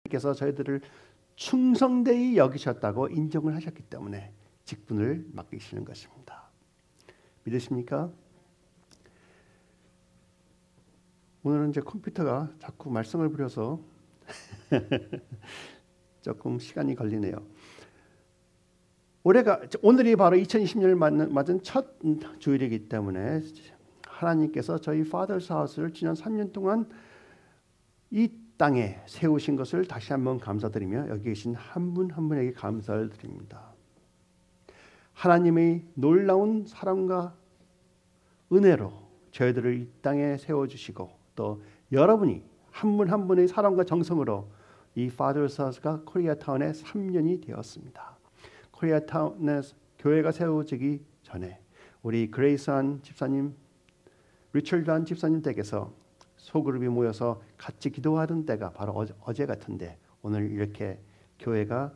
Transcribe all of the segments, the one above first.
하나님께서 저희들을 충성되이 여기셨다고 인정을 하셨기 때문에 직분을 맡기시는 것입니다. 믿으십니까? 오늘은 이제 컴퓨터가 자꾸 말썽을 부려서 조금 시간이 걸리네요. 오늘이 바로 2020년을 맞은 첫 주일이기 때문에 하나님께서 저희 Father's House를 지난 3년 동안 이 땅에 세우신 것을 다시 한번 감사드리며 여기 계신 한 분 한 분에게 감사를 드립니다. 하나님의 놀라운 사랑과 은혜로 저희들을 이 땅에 세워주시고 또 여러분이 한 분 한 분의 사랑과 정성으로 이 Father's House가 코리아타운에 3년이 되었습니다. 코리아타운에 교회가 세워지기 전에 우리 그레이스한 집사님, 리처드한 집사님 댁에서 소그룹이 모여서 같이 기도하던 때가 바로 어제 같은데 오늘 이렇게 교회가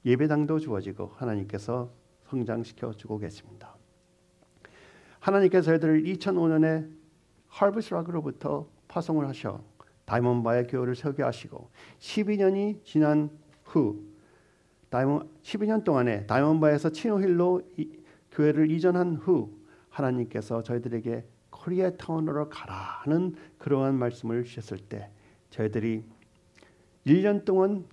예배당도 주어지고 하나님께서 성장시켜 주고 계십니다. 하나님께서 저희들을 2005년에 하버스 락으로부터 파송을 하셔 다이몬바의 교회를 세우게 하시고 12년이 지난 후 12년 동안에 다이몬바에서 치노힐로 교회를 이전한 후 하나님께서 저희들에게 코리아타운으로 가라는 그러한 말씀을 주셨을 때 저희들이 1년 동안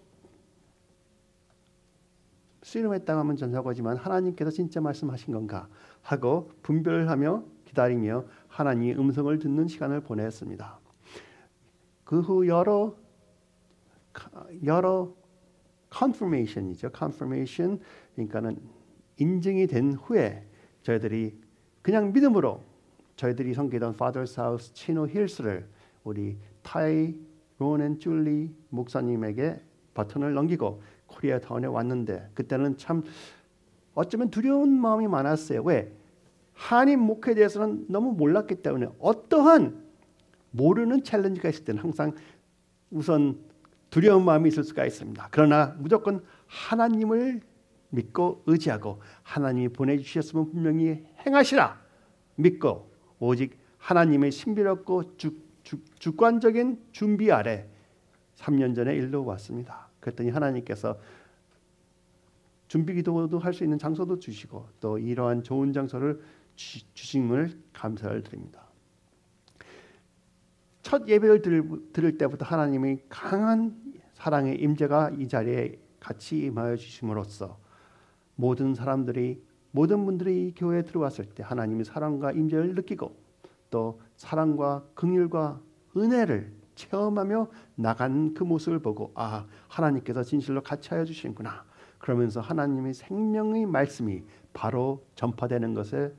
씨름에 당하면 전사고지만 하나님께서 진짜 말씀하신 건가 하고 분별하며 기다리며 하나님의 음성을 듣는 시간을 보냈습니다. 그 후 여러 confirmation이죠. confirmation 그러니까는 인증이 된 후에 저희들이 그냥 믿음으로 저희들이 섬기던 Father's House 치노 힐스를 우리 타이 론 줄리 목사님에게 바톤을 넘기고 코리아타운에 왔는데 그때는 참 어쩌면 두려운 마음이 많았어요. 왜? 한인 목회에 대해서는 너무 몰랐기 때문에 어떠한 모르는 챌린지가 있을 때는 항상 우선 두려운 마음이 있을 수가 있습니다. 그러나 무조건 하나님을 믿고 의지하고 하나님이 보내주셨으면 분명히 행하시라 믿고 오직 하나님의 신비롭고 주관적인 준비 아래 3년 전에 일로 왔습니다. 그랬더니 하나님께서 준비기도도 할 수 있는 장소도 주시고 또 이러한 좋은 장소를 주심을 감사를 드립니다. 첫 예배를 들을 때부터 하나님의 강한 사랑의 임재가 이 자리에 같이 임하여 주심으로써 모든 분들이 이 교회에 들어왔을 때 하나님의 사랑과 임재를 느끼고 또 사랑과 긍휼과 은혜를 체험하며 나간 그 모습을 보고 하나님께서 진실로 같이 하여 주시는구나. 그러면서 하나님의 생명의 말씀이 바로 전파되는 것에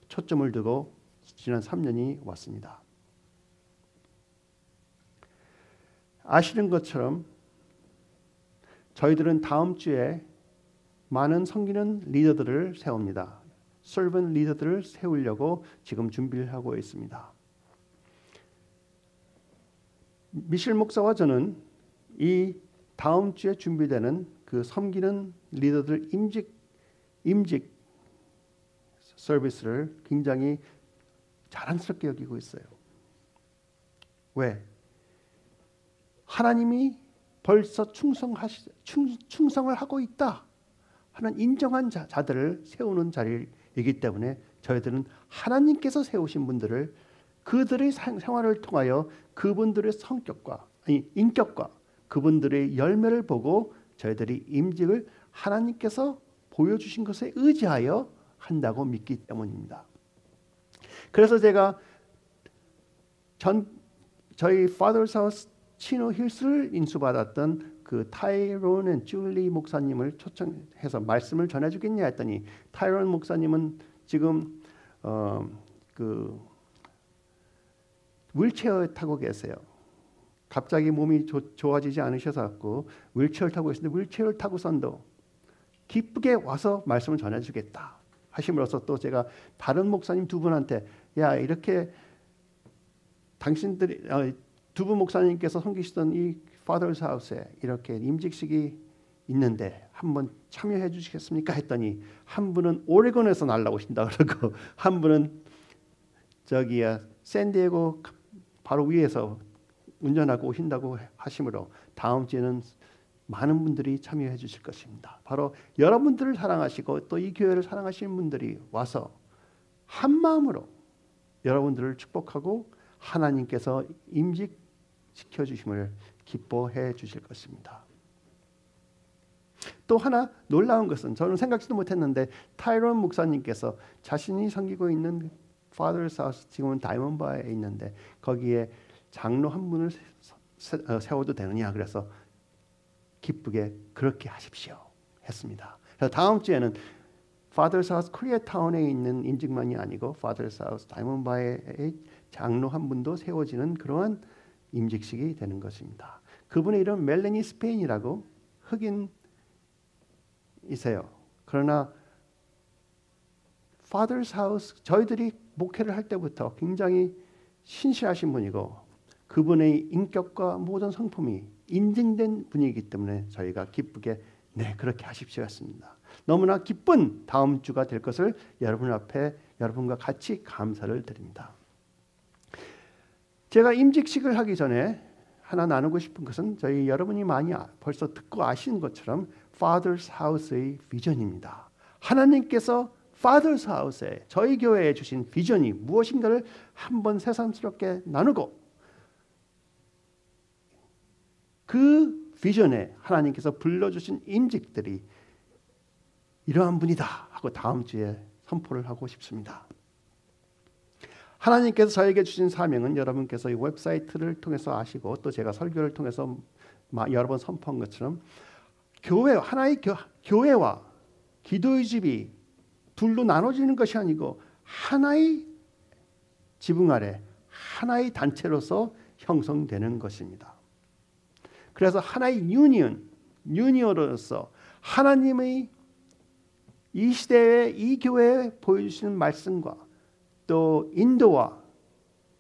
초점을 두고 지난 3년이 왔습니다. 아시는 것처럼 저희들은 다음 주에 많은 섬기는 리더들을 세웁니다. servant 리더들을 세우려고 지금 준비를 하고 있습니다. 미셸 목사와 저는 이 다음 주에 준비되는 그 섬기는 리더들 임직 서비스를 굉장히 자랑스럽게 여기고 있어요. 왜? 하나님이 벌써 충성을 하고 있다 하는 인정한 자들을 세우는 자리이기 때문에 저희들은 하나님께서 세우신 분들을 그들의 생활을 통하여 그분들의 인격과 그분들의 열매를 보고 저희들이 임직을 하나님께서 보여주신 것에 의지하여 한다고 믿기 때문입니다. 그래서 제가 저희 Father's House 치노 힐스를 인수받았던 그 타이론 앤 줄리 목사님을 초청해서 말씀을 전해주겠냐 했더니 타이론 목사님은 지금 그 휠체어 타고 계세요. 갑자기 몸이 좋아지지 않으셔서 갖고 휠체어를 타고 계시는데 휠체어를 타고선도 기쁘게 와서 말씀을 전해주겠다 하심으로써 또 제가 다른 목사님 두 분한테 이렇게 당신들이 두 분 목사님께서 섬기시던 이 Father's House에 이렇게 임직식이 있는데 한번 참여해 주시겠습니까? 했더니 한 분은 오레곤에서 날라오신다 그러고 한 분은 샌디에고 바로 위에서 운전하고 오신다고 하심으로 다음 주에는 많은 분들이 참여해 주실 것입니다. 바로 여러분들을 사랑하시고 또 이 교회를 사랑하시는 분들이 와서 한 마음으로 여러분들을 축복하고 하나님께서 임직시켜 주심을 기뻐해 주실 것입니다. 또 하나 놀라운 것은 저는 생각지도 못했는데 타이런 목사님께서 자신이 섬기고 있는 Father's House 지금은 다이몬바에 있는데 거기에 장로 한 분을 세워도 되느냐 그래서 기쁘게 그렇게 하십시오 했습니다. 그래서 다음 주에는 Father's House 코리아타운에 있는 임직만이 아니고 Father's House 다이몬바의 장로 한 분도 세워지는 그러한 임직식이 되는 것입니다. 그분의 이름 멜레니 스페인이라고 흑인이세요. 그러나 Father's House 저희들이 목회를 할 때부터 굉장히 신실하신 분이고 그분의 인격과 모든 성품이 인증된 분이기 때문에 저희가 기쁘게 네 그렇게 하십시오 했습니다. 너무나 기쁜 다음 주가 될 것을 여러분 앞에 여러분과 같이 감사를 드립니다. 제가 임직식을 하기 전에 하나 나누고 싶은 것은 저희 여러분이 많이 벌써 듣고 아시는 것처럼 Father's House의 비전입니다. 하나님께서 Father's House에 저희 교회에 주신 비전이 무엇인가를 한번 새삼스럽게 나누고 그 비전에 하나님께서 불러주신 임직들이 이러한 분이다 하고 다음 주에 선포를 하고 싶습니다. 하나님께서 저에게 주신 사명은 여러분께서 이 웹사이트를 통해서 아시고 또 제가 설교를 통해서 여러 번 선포한 것처럼 하나의 교회와 기도의 집이 둘로 나눠지는 것이 아니고 하나의 지붕 아래 하나의 단체로서 형성되는 것입니다. 그래서 하나의 유니언으로서 하나님의 이 시대에 이 교회에 보여주시는 말씀과 또 인도와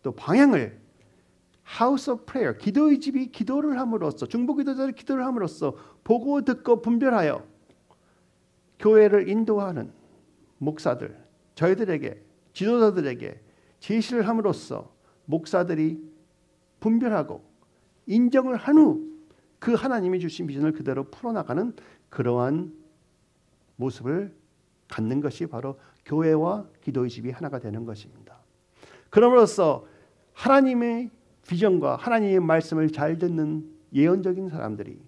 또 방향을 House of Prayer, 기도의 집이 기도를 함으로써 중보 기도자를 기도를 함으로써 보고 듣고 분별하여 교회를 인도하는 목사들, 저희들에게 지도자들에게 제시를 함으로써 목사들이 분별하고 인정을 한 후 그 하나님이 주신 비전을 그대로 풀어나가는 그러한 모습을 갖는 것이 바로 교회와 기도의 집이 하나가 되는 것입니다. 그럼으로써 하나님의 비전과 하나님의 말씀을 잘 듣는 예언적인 사람들이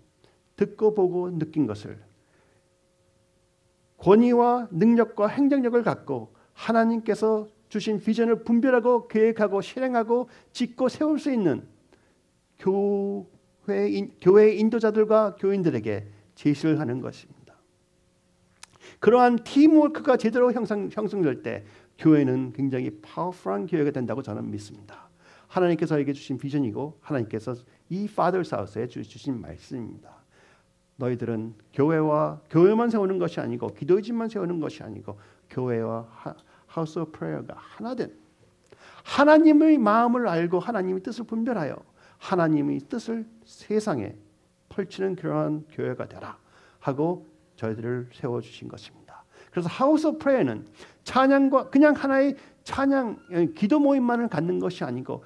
듣고 보고 느낀 것을 권위와 능력과 행정력을 갖고 하나님께서 주신 비전을 분별하고 계획하고 실행하고 짓고 세울 수 있는 교회의 인도자들과 교인들에게 제시를 하는 것입니다. 그러한 팀워크가 제대로 형성될 때 교회는 굉장히 파워풀한 교회가 된다고 저는 믿습니다. 하나님께서 저에게 주신 비전이고 하나님께서 이 Father's House에 주신 말씀입니다. 너희들은 교회만 세우는 것이 아니고 기도의 집만 세우는 것이 아니고 교회와 House of Prayer가 하나된 하나님의 마음을 알고 하나님의 뜻을 분별하여 하나님의 뜻을 세상에 펼치는 그러한 교회가 되라 하고 저희들을 세워주신 것입니다. 그래서 House of Prayer는 찬양과 그냥 하나의 기도 모임만을 갖는 것이 아니고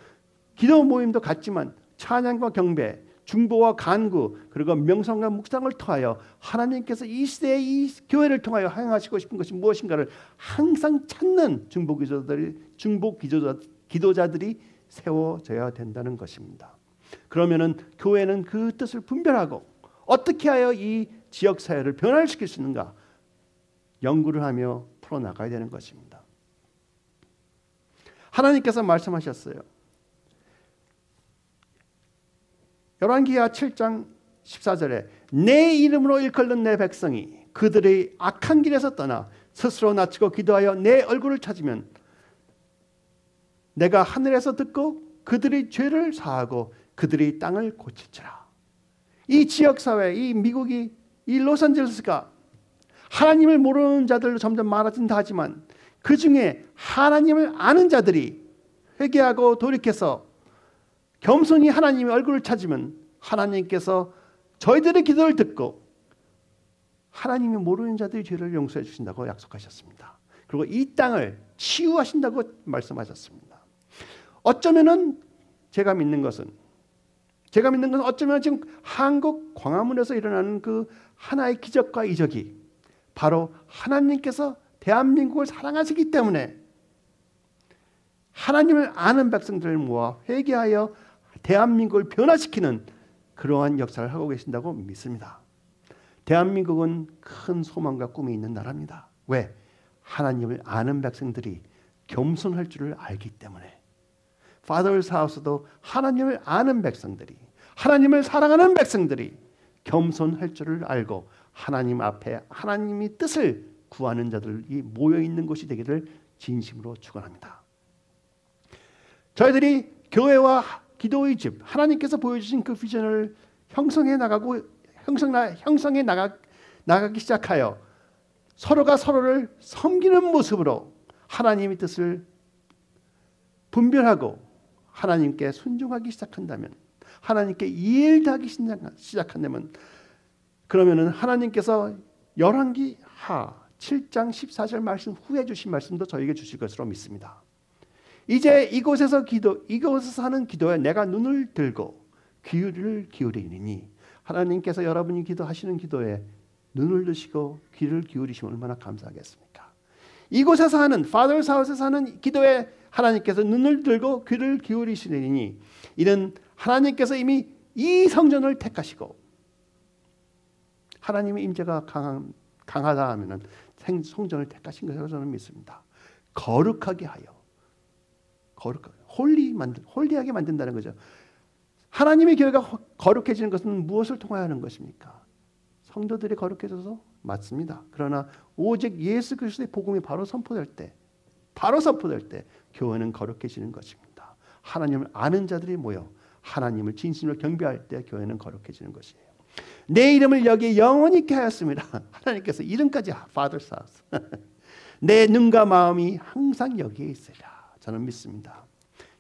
기도 모임도 갖지만 찬양과 경배, 중보와 간구 그리고 명성과 묵상을 통하여 하나님께서 이 시대의 이 교회를 통하여 행하시고 싶은 것이 무엇인가를 항상 찾는 중보 기도자들이 세워져야 된다는 것입니다. 그러면은 교회는 그 뜻을 분별하고 어떻게 하여 이 지역 사회를 변화시킬 수 있는가 연구를 하며 풀어나가야 되는 것입니다. 하나님께서 말씀하셨어요. 열왕기하 7장 14절에 내 이름으로 일컬는 내 백성이 그들의 악한 길에서 떠나 스스로 낮추고 기도하여 내 얼굴을 찾으면 내가 하늘에서 듣고 그들의 죄를 사하고 그들의 땅을 고칠지라. 이 지역사회, 이 미국이 이 로스앤젤레스가 하나님을 모르는 자들로 점점 많아진다 하지만 그 중에 하나님을 아는 자들이 회개하고 돌이켜서 겸손히 하나님의 얼굴을 찾으면 하나님께서 저희들의 기도를 듣고 하나님이 모르는 자들의 죄를 용서해 주신다고 약속하셨습니다. 그리고 이 땅을 치유하신다고 말씀하셨습니다. 어쩌면은 제가 믿는 것은 제가 믿는 건 어쩌면 지금 한국 광화문에서 일어나는 그 하나의 기적과 이적이 바로 하나님께서 대한민국을 사랑하시기 때문에 하나님을 아는 백성들을 모아 회개하여 대한민국을 변화시키는 그러한 역사를 하고 계신다고 믿습니다. 대한민국은 큰 소망과 꿈이 있는 나라입니다. 왜? 하나님을 아는 백성들이 겸손할 줄을 알기 때문에. Father's House도 하나님을 아는 백성들이, 하나님을 사랑하는 백성들이 겸손할 줄을 알고 하나님 앞에 하나님의 뜻을 구하는 자들이 모여있는 곳이 되기를 진심으로 축원합니다. 저희들이 교회와 기도의 집, 하나님께서 보여주신 그 비전을 형성해 나가기 시작하여 서로가 서로를 섬기는 모습으로 하나님의 뜻을 분별하고 하나님께 순종하기 시작한다면, 하나님께 이해하기 시작한다면, 그러면은 하나님께서 열왕기하 7장 14절 말씀 후에 주신 말씀도 저에게 주실 것으로 믿습니다. 이제 이곳에서 하는 기도에 내가 눈을 들고 귀를 기울이니, 하나님께서 여러분이 기도하시는 기도에 눈을 드시고 귀를 기울이시면 얼마나 감사하겠습니까? 이곳에서 하는 Father's House에서 하는 기도에 하나님께서 눈을 들고 귀를 기울이시니, 이는 하나님께서 이미 이 성전을 택하시고, 하나님의 임재가 강하다 하면은 성전을 택하신 것으로 저는 믿습니다. 거룩하게 하여, 홀리하게 만든다는 거죠. 하나님의 교회가 거룩해지는 것은 무엇을 통하여 하는 것입니까? 성도들이 거룩해져서 맞습니다. 그러나 오직 예수 그리스도의 복음이 바로 선포될 때 교회는 거룩해지는 것입니다. 하나님을 아는 자들이 모여 하나님을 진심으로 경배할 때 교회는 거룩해지는 것이에요. 내 이름을 여기에 영원히 있게 하였습니다. 하나님께서 이름까지 Father's House. 내 눈과 마음이 항상 여기에 있으리라. 저는 믿습니다.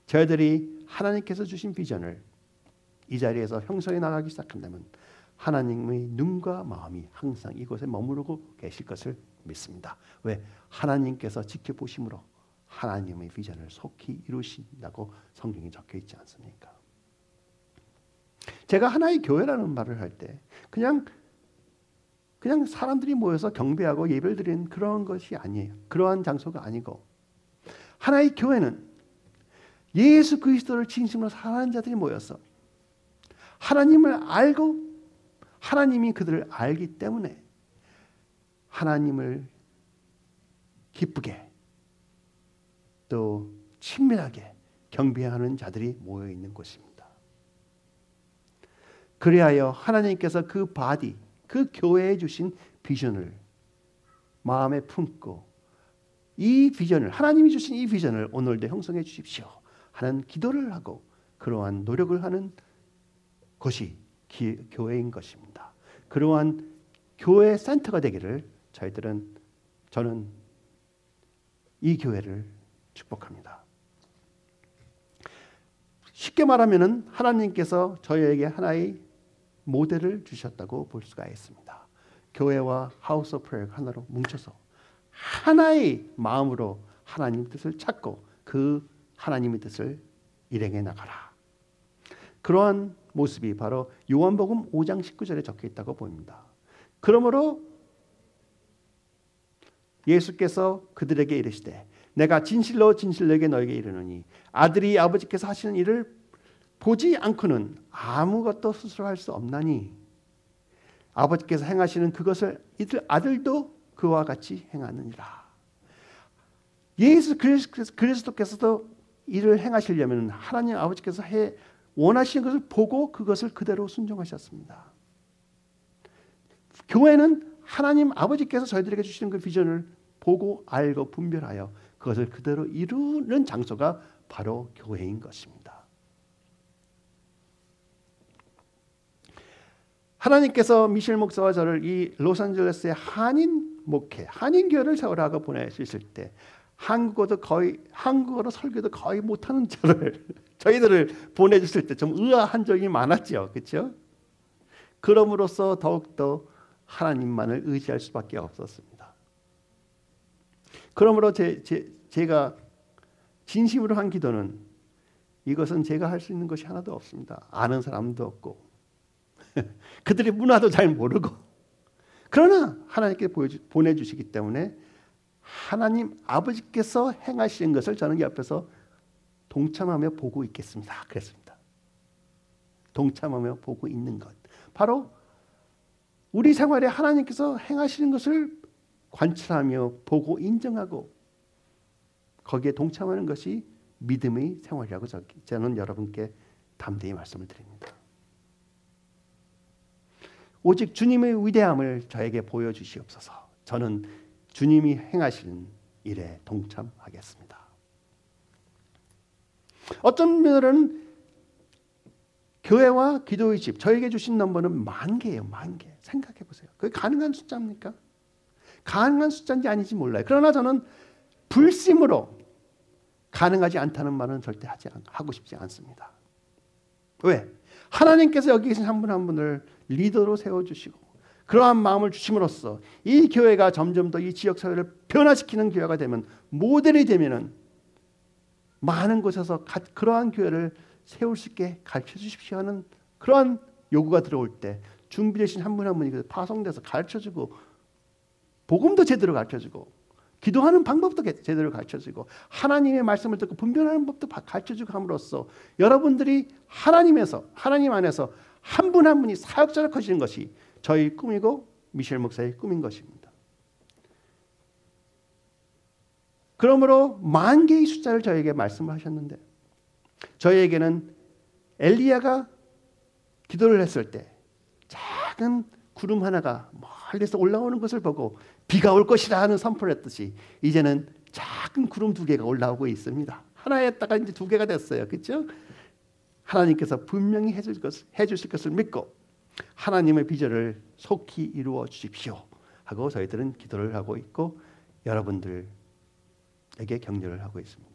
저희들이 하나님께서 주신 비전을 이 자리에서 형성해 나가기 시작한다면 하나님의 눈과 마음이 항상 이곳에 머무르고 계실 것을 믿습니다. 왜? 하나님께서 지켜보심으로 하나님의 비전을 속히 이루신다고 성경에 적혀 있지 않습니까? 제가 하나의 교회라는 말을 할 때 그냥 사람들이 모여서 경배하고 예배를 드리는 그런 것이 아니에요. 그러한 장소가 아니고, 하나의 교회는 예수 그리스도를 진심으로 사랑하는 자들이 모여서 하나님을 알고 하나님이 그들을 알기 때문에 하나님을 기쁘게 또 친밀하게 경배하는 자들이 모여 있는 곳입니다. 그리하여 하나님께서 그 바디, 그 교회에 주신 비전을 마음에 품고 이 비전을, 하나님이 주신 이 비전을 오늘도 형성해 주십시오 하는 기도를 하고 그러한 노력을 하는 것이 교회인 것입니다. 그러한 교회 센터가 되기를 저는 이 교회를 축복합니다. 쉽게 말하면은 하나님께서 저희에게 하나의 모델을 주셨다고 볼 수가 있습니다. 교회와 하우스 오브 프레이어가 하나로 뭉쳐서 하나의 마음으로 하나님 뜻을 찾고 그 하나님의 뜻을 일행해 나가라. 그러한 모습이 바로 요한복음 5장 19절에 적혀 있다고 보입니다. 그러므로 예수께서 그들에게 이르시되 내가 진실로 진실하게 너에게 이르노니 아들이 아버지께서 하시는 일을 보지 않고는 아무것도 스스로 할 수 없나니 아버지께서 행하시는 그것을 아들도 그와 같이 행하느니라. 예수 그리스도께서도 일을 행하시려면 하나님 아버지께서 원하시는 것을 보고 그것을 그대로 순종하셨습니다. 교회는 하나님 아버지께서 저희들에게 주시는 그 비전을 보고 알고 분별하여 그것을 그대로 이루는 장소가 바로 교회인 것입니다. 하나님께서 미셸 목사와 저를 이 로스앤젤레스의 한인 목회, 한인 교회를 세우라고 보내주실 때 한국어로 설교도 거의 못하는 저희들을 보내주실 때 좀 의아한 적이 많았죠, 그렇죠? 그럼으로써 더욱더 하나님만을 의지할 수밖에 없었습니다. 그러므로 제가 진심으로 한 기도는 이것은 제가 할 수 있는 것이 하나도 없습니다. 아는 사람도 없고 그들의 문화도 잘 모르고 그러나 하나님께 보내주시기 때문에 하나님 아버지께서 행하시는 것을 저는 옆에서 동참하며 보고 있겠습니다. 그랬습니다. 동참하며 보고 있는 것. 바로 우리 생활에 하나님께서 행하시는 것을 관찰하며 보고 인정하고 거기에 동참하는 것이 믿음의 생활이라고 저는 여러분께 담대히 말씀을 드립니다. 오직 주님의 위대함을 저에게 보여주시옵소서. 저는 주님이 행하시는 일에 동참하겠습니다. 어떤 면으로는 교회와 기도의 집 저에게 주신 넘버는 10,000개예요. 10,000개. 생각해 보세요. 그게 가능한 숫자입니까? 가능한 숫자인지 아닌지 몰라요. 그러나 저는 불심으로 가능하지 않다는 말은 절대 하고 싶지 않습니다. 왜? 하나님께서 여기 계신 한 분 한 분을 리더로 세워주시고 그러한 마음을 주심으로써 이 교회가 점점 더 이 지역사회를 변화시키는 교회가 되면 모델이 되면은 많은 곳에서 그러한 교회를 세울 수 있게 가르쳐 주십시오 하는 그러한 요구가 들어올 때 준비되신 한 분 한 분이 파송돼서 가르쳐주고 복음도 제대로 가르쳐주고 기도하는 방법도 제대로 가르쳐주고 하나님의 말씀을 듣고 분별하는 법도 가르쳐주고 함으로써 여러분들이 하나님 안에서 한 분 한 분이 사역자로 커지는 것이 저희 꿈이고 미셸 목사의 꿈인 것입니다. 그러므로 10,000개의 숫자를 저에게 말씀을 하셨는데 저희에게는 엘리야가 기도를 했을 때 작은 구름 하나가 멀리서 올라오는 것을 보고 비가 올 것이라 하는 선포를 했듯이 이제는 작은 구름 2개가 올라오고 있습니다. 하나였다가 이제 2개가 됐어요. 그렇죠? 하나님께서 분명히 해주실 것을 믿고 하나님의 비전을 속히 이루어 주십시오 하고 저희들은 기도를 하고 있고 여러분들에게 격려를 하고 있습니다.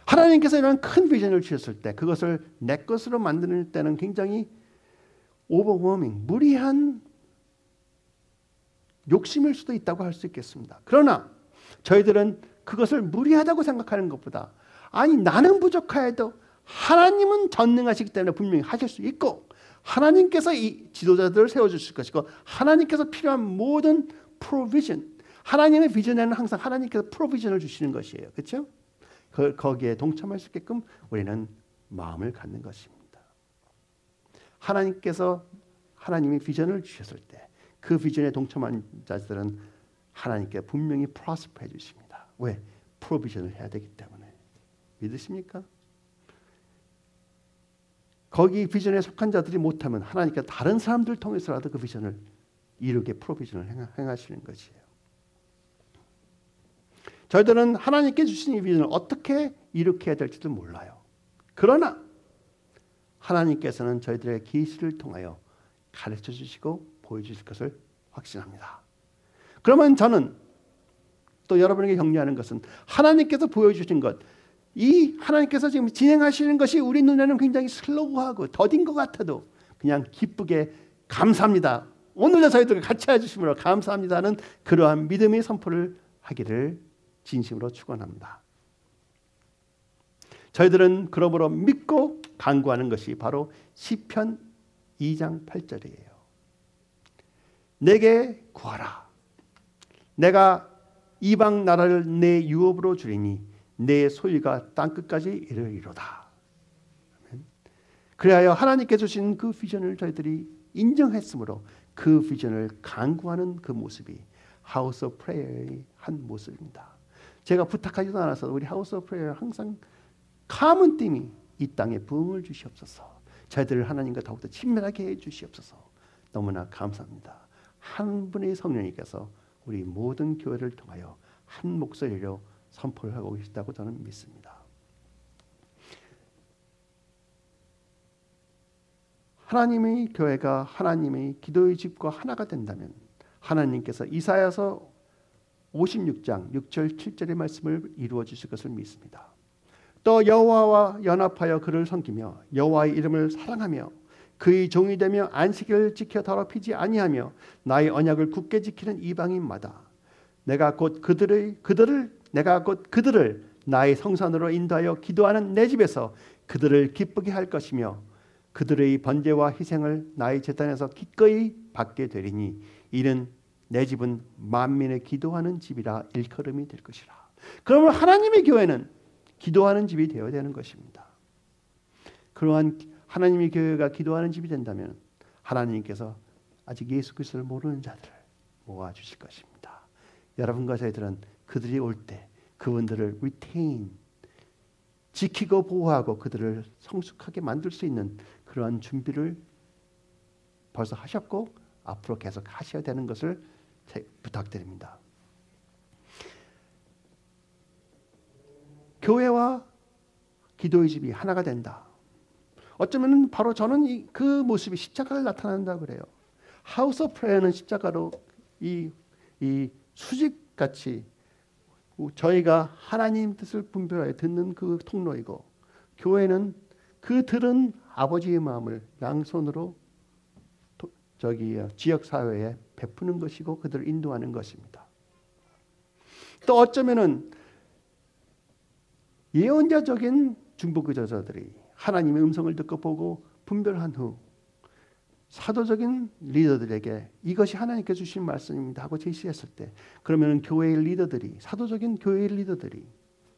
하나님께서 이런 큰 비전을 주셨을 때 그것을 내 것으로 만드는 때는 굉장히 오버워밍, 무리한 욕심일 수도 있다고 할 수 있겠습니다. 그러나 저희들은 그것을 무리하다고 생각하는 것보다 아니 나는 부족하여도 하나님은 전능하시기 때문에 분명히 하실 수 있고 하나님께서 이 지도자들을 세워주실 것이고 하나님께서 필요한 모든 프로비전 하나님의 비전에는 항상 하나님께서 프로비전을 주시는 것이에요. 그렇죠? 거기에 동참할 수 있게끔 우리는 마음을 갖는 것입니다. 하나님께서 하나님의 비전을 주셨을 때 그 비전에 동참한 자들은 하나님께 분명히 프로스퍼 해주십니다. 왜? 프로비전을 해야 되기 때문에. 믿으십니까? 거기 비전에 속한 자들이 못하면 하나님께서 다른 사람들 통해서라도 그 비전을 이루게 프로비전을 행하시는 것이에요. 저희들은 하나님께 주신 이 비전을 어떻게 이룩해야 될지도 몰라요. 그러나 하나님께서는 저희들의 계시를 통하여 가르쳐 주시고 보여주실 것을 확신합니다. 그러면 저는 또 여러분에게 격려하는 것은 하나님께서 보여주신 것, 이 하나님께서 지금 진행하시는 것이 우리 눈에는 굉장히 슬로우하고 더딘 것 같아도 그냥 기쁘게 감사합니다. 오늘도 저희들 같이 해주심으로 감사합니다는 그러한 믿음의 선포를 하기를 진심으로 축원합니다. 저희들은 그러므로 믿고 간구하는 것이 바로 시편 2장 8절이에요. 내게 구하라. 내가 이방 나라를 내 유업으로 주리니 내 소유가 땅끝까지 이르리로다. 그리하여 하나님께 주신 그 비전을 저희들이 인정했으므로 그 비전을 간구하는 그 모습이 하우스 오브 프레이어의 한 모습입니다. 제가 부탁하지도 않아서 우리 하우스 오브 프레이어 항상 카문 띠이 이 땅에 부흥을 주시옵소서. 저희들을 하나님과 더욱더 친밀하게 해 주시옵소서. 너무나 감사합니다. 한 분의 성령님께서 우리 모든 교회를 통하여 한 목소리로 선포를 하고 계시다고 저는 믿습니다. 하나님의 교회가 하나님의 기도의 집과 하나가 된다면 하나님께서 이사야서 56장 6절 7절의 말씀을 이루어 주실 것을 믿습니다. 또 여호와와 연합하여 그를 섬기며 여호와의 이름을 사랑하며 그의 종이 되며 안식일을 지켜 더럽히지 아니하며 나의 언약을 굳게 지키는 이방인마다 내가 곧 그들을 나의 성산으로 인도하여 기도하는 내 집에서 그들을 기쁘게 할 것이며 그들의 번제와 희생을 나의 제단에서 기꺼이 받게 되리니 이는 내 집은 만민의 기도하는 집이라 일컬음이 될 것이라. 그러면 하나님의 교회는 기도하는 집이 되어야 되는 것입니다. 그러한 하나님의 교회가 기도하는 집이 된다면 하나님께서 아직 예수 그리스도를 모르는 자들을 모아주실 것입니다. 여러분과 저희들은 그들이 올 때 그분들을 retain, 지키고 보호하고 그들을 성숙하게 만들 수 있는 그러한 준비를 벌써 하셨고 앞으로 계속 하셔야 되는 것을 부탁드립니다. 교회와 기도의 집이 하나가 된다. 어쩌면 바로 저는 그 모습이 십자가를 나타낸다 그래요. 하우스 오브 프레어는 십자가로 이 수직같이 저희가 하나님 뜻을 분별하여 듣는 그 통로이고, 교회는 그 들은 아버지의 마음을 양손으로 지역 사회에 베푸는 것이고 그들을 인도하는 것입니다. 또 어쩌면은 예언자적인 중보기도자들이 하나님의 음성을 듣고 보고 분별한 후 사도적인 리더들에게 이것이 하나님께서 주신 말씀입니다 하고 제시했을 때, 그러면 교회의 리더들이, 사도적인 교회의 리더들이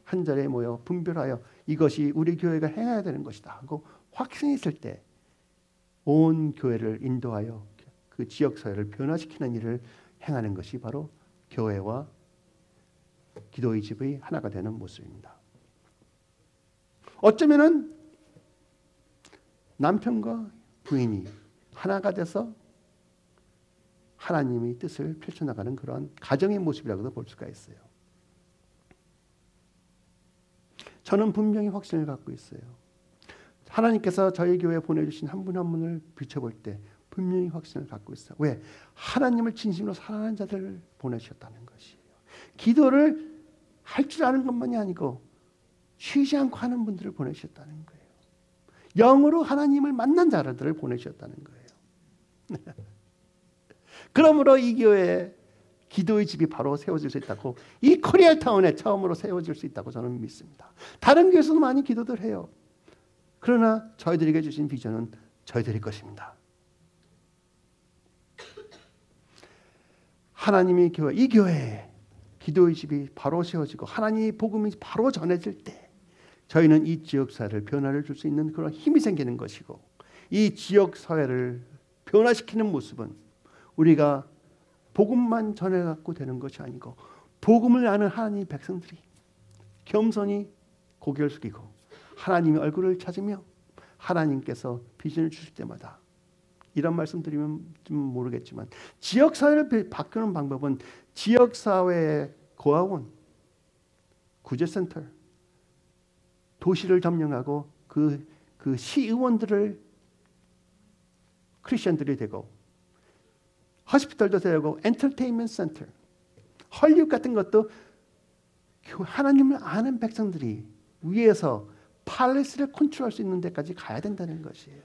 한 자리에 모여 분별하여 이것이 우리 교회가 행해야 되는 것이다 하고 확신했을 때 온 교회를 인도하여 그 지역사회를 변화시키는 일을 행하는 것이 바로 교회와 기도의 집의 하나가 되는 모습입니다. 어쩌면은 남편과 부인이 하나가 돼서 하나님의 뜻을 펼쳐나가는 그런 가정의 모습이라고도 볼 수가 있어요. 저는 분명히 확신을 갖고 있어요. 하나님께서 저희 교회에 보내주신 한 분 한 분을 비춰볼 때 분명히 확신을 갖고 있어요. 왜? 하나님을 진심으로 사랑하는 자들을 보내셨다는 것이에요. 기도를 할 줄 아는 것만이 아니고 쉬지 않고 하는 분들을 보내셨다는 거예요. 영으로 하나님을 만난 자들을 보내셨다는 거예요. 그러므로 이 교회에 기도의 집이 바로 세워질 수 있다고, 이 코리아타운에 처음으로 세워질 수 있다고 저는 믿습니다. 다른 교회에서도 많이 기도들 해요. 그러나 저희들에게 주신 비전은 저희들의 것입니다. 하나님의 교회, 이 교회에 기도의 집이 바로 세워지고 하나님의 복음이 바로 전해질 때 저희는 이 지역사회를 변화를 줄 수 있는 그런 힘이 생기는 것이고, 이 지역사회를 변화시키는 모습은 우리가 복음만 전해갖고 되는 것이 아니고 복음을 아는 하나님의 백성들이 겸손히 고개를 숙이고 하나님의 얼굴을 찾으며 하나님께서 비전을 주실 때마다, 이런 말씀 드리면 좀 모르겠지만 지역사회를 바꾸는 방법은 지역사회의 고아원, 구제센터, 도시를 점령하고 그 시의원들을 크리스천들이 되고, 호스피털도 되고, 엔터테인먼트 센터, 헐리우드 같은 것도 하나님을 아는 백성들이 위에서 팔레스를 컨트롤할 수 있는 데까지 가야 된다는 것이에요.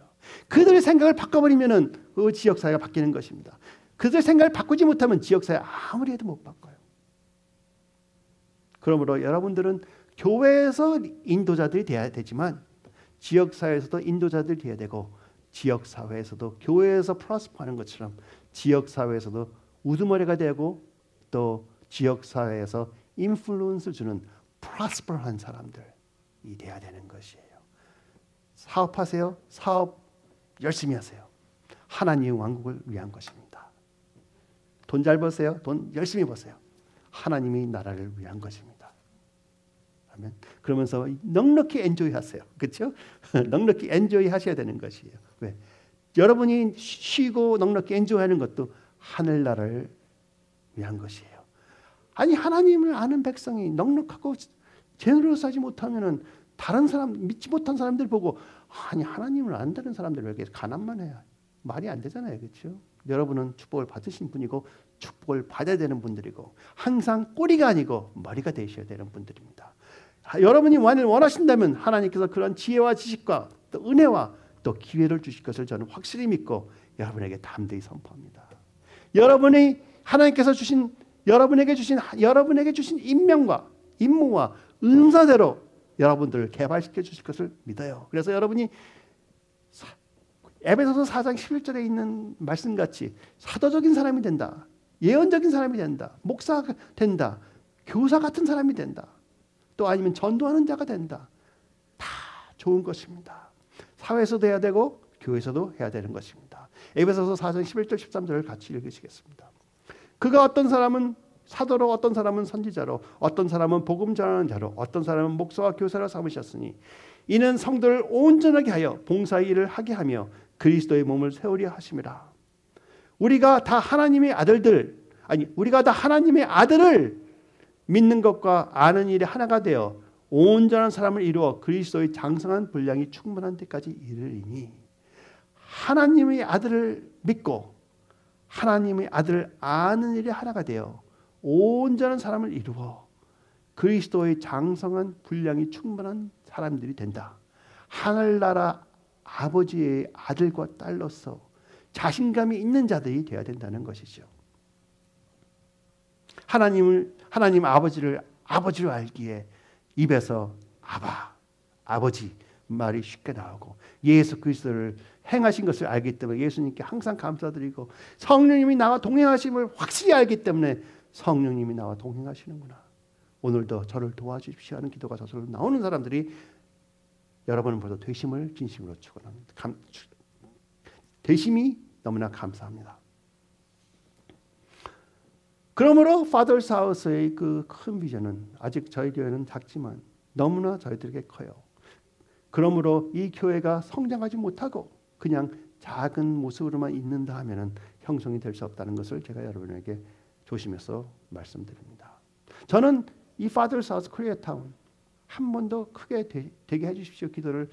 그들의 생각을 바꿔버리면은 그 지역사회가 바뀌는 것입니다. 그들의 생각을 바꾸지 못하면 지역사회 아무리 해도 못 바꿔요. 그러므로 여러분들은 교회에서 인도자들이 돼야 되지만 지역사회에서도 인도자들이 돼야 되고, 지역사회에서도 교회에서 프로스퍼하는 것처럼 지역사회에서도 우두머리가 되고 또 지역사회에서 인플루언스를 주는 프로스퍼한 사람들이 돼야 되는 것이에요. 사업하세요. 사업 열심히 하세요. 하나님의 왕국을 위한 것입니다. 돈 잘 버세요. 돈 열심히 버세요. 하나님의 나라를 위한 것입니다. 아멘. 그러면서 넉넉히 엔조이 하세요. 그렇죠? 넉넉히 엔조이 하셔야 되는 것이에요. 왜? 여러분이 쉬고 넉넉히 엔조이 하는 것도 하늘나라를 위한 것이에요. 아니, 하나님을 아는 백성이 넉넉하고 제너러스하지 못하면은 다른 사람, 믿지 못한 사람들 보고, 아니 하나님을 안다는 사람들 왜 이렇게 가난만 해요? 말이 안 되잖아요. 그렇죠? 여러분은 축복을 받으신 분이고 축복을 받아야 되는 분들이고 항상 꼬리가 아니고 머리가 되셔야 되는 분들입니다. 여러분이 원하신다면 하나님께서 그런 지혜와 지식과 또 은혜와 또 기회를 주실 것을 저는 확실히 믿고 여러분에게 담대히 선포합니다. 여러분이 하나님께서 주신 여러분에게 주신 임명과 임무와 은사대로 여러분들을 개발시켜 주실 것을 믿어요. 그래서 여러분이 에베소서 4장 11절에 있는 말씀같이 사도적인 사람이 된다. 예언적인 사람이 된다. 목사가 된다. 교사 같은 사람이 된다. 또 아니면 전도하는 자가 된다. 다 좋은 것입니다. 사회에서도 해야 되고 교회에서도 해야 되는 것입니다. 에베소서 4장 11절 13절을 같이 읽으시겠습니다. 그가 어떤 사람은 사도로, 어떤 사람은 선지자로, 어떤 사람은 복음 전하는 자로, 어떤 사람은 목사와 교사로 삼으셨으니 이는 성도를 온전하게 하여 봉사의 일을 하게 하며 그리스도의 몸을 세우려 하심이라. 우리가 다 하나님의 아들을 믿는 것과 아는 일에 하나가 되어 온전한 사람을 이루어 그리스도의 장성한 분량이 충만한 데까지 이르리니. 하나님의 아들을 믿고 하나님의 아들을 아는 일에 하나가 되어 온전한 사람을 이루어 그리스도의 장성한 분량이 충만한 사람들이 된다. 하늘나라 아버지의 아들과 딸로서 자신감이 있는 자들이 되어야 된다는 것이죠. 하나님 아버지를 알기에 입에서 아버지 말이 쉽게 나오고 예수 그리스도를 행하신 것을 알기 때문에 예수님께 항상 감사드리고 성령님이 나와 동행하심을 확실히 알기 때문에 성령님이 나와 동행하시는구나. 오늘도 저를 도와주십시오 하는 기도가 저절로 나오는 사람들이 여러분은 벌써 되심을 진심으로 축원합니다. 되심이 너무나 감사합니다. 그러므로 Father's House의 그 큰 비전은 아직 저희 교회는 작지만 너무나 저희들에게 커요. 그러므로 이 교회가 성장하지 못하고 그냥 작은 모습으로만 있는다 하면은 형성이 될 수 없다는 것을 제가 여러분에게 조심해서 말씀드립니다. 저는 이 Father's House Koreatown 한 번도 크게 되게 해주십시오 기도를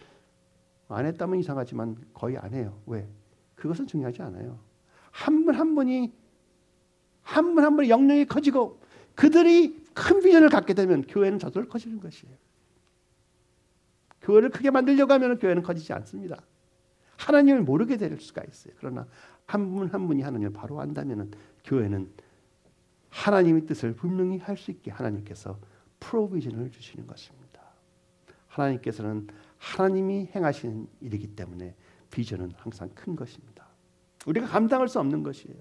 안 했다면 이상하지만 거의 안 해요. 왜? 그것은 중요하지 않아요. 한 분 한 분이 영역이 커지고 그들이 큰 비전을 갖게 되면 교회는 저절로 커지는 것이에요. 교회를 크게 만들려고 하면 교회는 커지지 않습니다. 하나님을 모르게 될 수가 있어요. 그러나 한 분 한 분이 하나님을 바로 안다면 교회는 하나님의 뜻을 분명히 할 수 있게 하나님께서 프로비전을 주시는 것입니다. 하나님께서는 하나님이 행하시는 일이기 때문에 비전은 항상 큰 것입니다. 우리가 감당할 수 없는 것이에요.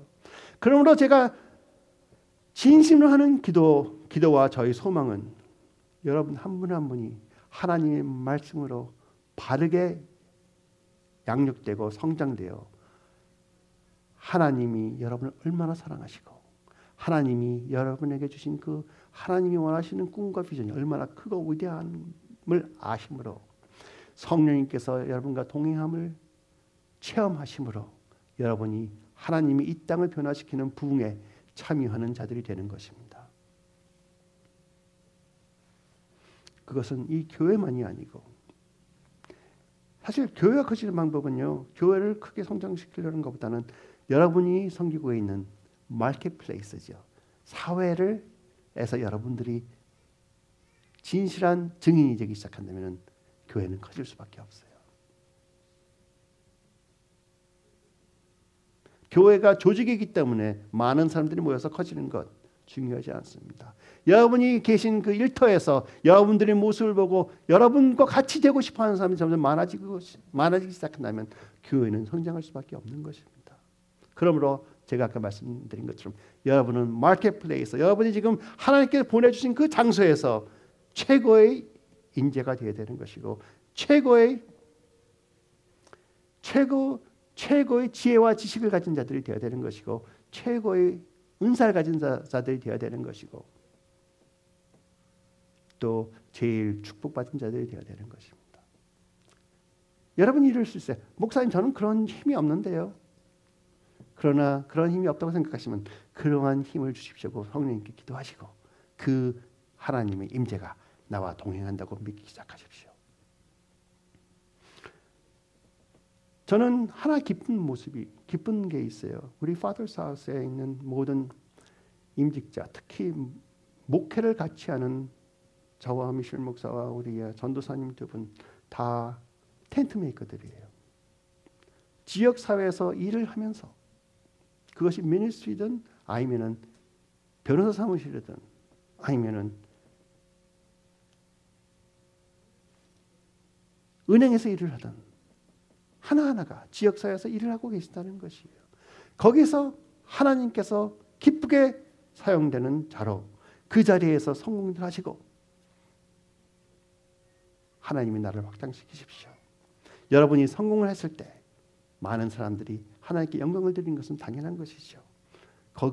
그러므로 제가 진심으로 하는 기도와 저희 소망은 여러분 한 분 한 분이 하나님의 말씀으로 바르게 양육되고 성장되어 하나님이 여러분을 얼마나 사랑하시고 하나님이 여러분에게 주신 그 하나님이 원하시는 꿈과 비전이 얼마나 크고 위대함을 아심으로 성령님께서 여러분과 동행함을 체험하심으로 여러분이 하나님이 이 땅을 변화시키는 부흥에 참여하는 자들이 되는 것입니다. 그것은 이 교회만이 아니고 사실 교회가 커지는 방법은요. 교회를 크게 성장시키려는 것보다는 여러분이 섬기고 있는 마켓플레이스죠. 사회에서 여러분들이 진실한 증인이 되기 시작한다면 교회는 커질 수밖에 없어요. 교회가 조직이기 때문에 많은 사람들이 모여서 커지는 것 중요하지 않습니다. 여러분이 계신 그 일터에서 여러분들의 모습을 보고 여러분과 같이 되고 싶어하는 사람이 점점 많아지기 시작한다면 교회는 성장할 수밖에 없는 것입니다. 그러므로 제가 아까 말씀드린 것처럼 여러분은 마켓플레이스, 여러분이 지금 하나님께 보내주신 그 장소에서 최고의 인재가 되어야 되는 것이고 최고의 지혜와 지식을 가진 자들이 되어야 되는 것이고 최고의 은사를 가진 자들이 되어야 되는 것이고 또 제일 축복받은 자들이 되어야 되는 것입니다. 여러분이 이럴 수 있어요. 목사님 저는 그런 힘이 없는데요. 그러나 그런 힘이 없다고 생각하시면 그러한 힘을 주십시오. 성령님께 기도하시고 그 하나님의 임재가 나와 동행한다고 믿기 시작하십시오. 저는 하나 기쁜 게 있어요. 우리 Father's House에 있는 모든 임직자, 특히 목회를 같이 하는 저와 미셸 목사와 우리 전도사님 두 분 다 텐트 메이커들이에요. 지역 사회에서 일을 하면서 그것이 미니스트리든 아니면은 변호사 사무실이든 아니면은 은행에서 일을 하든 하나하나가 지역사회에서 일을 하고 계신다는 것이에요. 거기서 하나님께서 기쁘게 사용되는 자로 그 자리에서 성공을 하시고 하나님이 나를 확장시키십시오. 여러분이 성공을 했을 때 많은 사람들이 하나님께 영광을 드리는 것은 당연한 것이죠.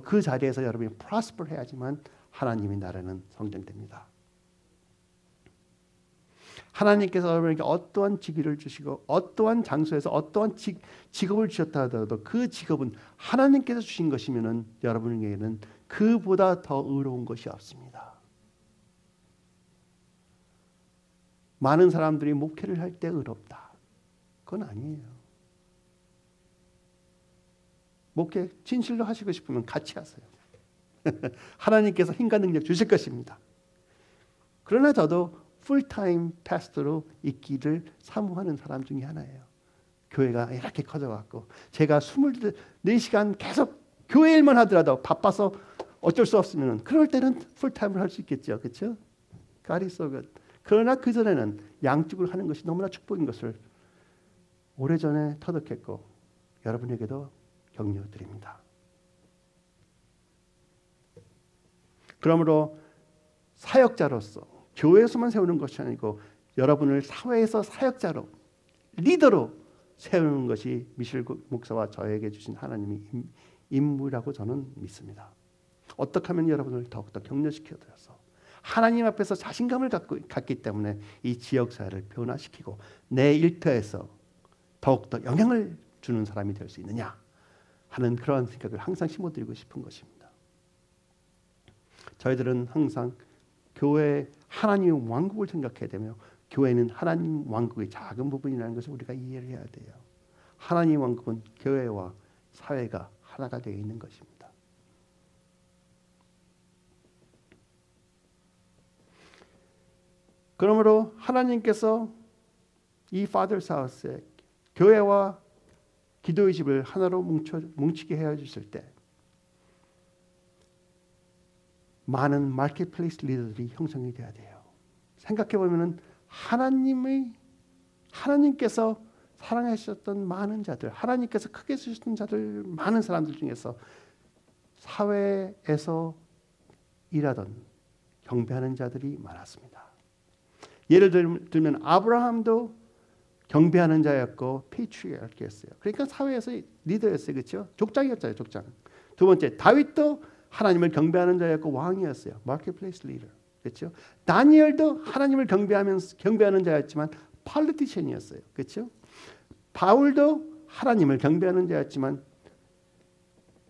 그 자리에서 여러분이 prosper 해야지만 하나님의 나라는 성장됩니다. 하나님께서 여러분에게 어떠한 직위를 주시고 어떠한 장소에서 어떠한 직업을 주셨다 하더라도 그 직업은 하나님께서 주신 것이면은 여러분에게는 그보다 더 의로운 것이 없습니다. 많은 사람들이 목회를 할 때 의롭다. 그건 아니에요. 목회 진실로 하시고 싶으면 같이 하세요. 하나님께서 힘과 능력 주실 것입니다. 그러나 저도 풀타임 패스터로 있기를 사모하는 사람 중에 하나예요. 교회가 이렇게 커져갖고 제가 24시간 계속 교회 일만 하더라도 바빠서 어쩔 수 없으면 그럴 때는 풀타임을 할 수 있겠죠. 그렇죠? God is so good. 그러나 그전에는 양쪽을 하는 것이 너무나 축복인 것을 오래전에 터득했고 여러분에게도 격려드립니다. 그러므로 사역자로서 교회에서만 세우는 것이 아니고 여러분을 사회에서 사역자로 리더로 세우는 것이 미셸 목사와 저에게 주신 하나님의 임무라고 저는 믿습니다. 어떻게 하면 여러분을 더욱더 격려시켜드려서 하나님 앞에서 자신감을 갖기 때문에 이 지역사회를 변화시키고 내 일터에서 더욱더 영향을 주는 사람이 될 수 있느냐 하는 그러한 생각을 항상 심어드리고 싶은 것입니다. 저희들은 항상 교회 하나님의 왕국을 생각해야 되며 교회는 하나님 왕국의 작은 부분이라는 것을 우리가 이해를 해야 돼요. 하나님 왕국은 교회와 사회가 하나가 되어 있는 것입니다. 그러므로 하나님께서 이 Father's House에 교회와 기도의 집을 하나로 뭉치게 해 주실 때 많은 마켓플레이스 리더들이 형성이 돼야 돼요. 생각해 보면은 하나님께서 사랑하셨던 많은 자들, 하나님께서 크게 쓰셨던 자들, 많은 사람들 중에서 사회에서 일하던 경배하는 자들이 많았습니다. 예를 들면 아브라함도 경배하는 자였고 페이트리아크였어요. 그러니까 사회에서 리더였어요. 그렇죠? 족장이었잖아요. 족장. 두 번째 다윗도 하나님을 경배하는 자였고 왕이었어요. 마켓플레이스 리더. 그렇죠? 다니엘도 하나님을 경배하는 자였지만 폴리티션이었어요. 그렇죠? 바울도 하나님을 경배하는 자였지만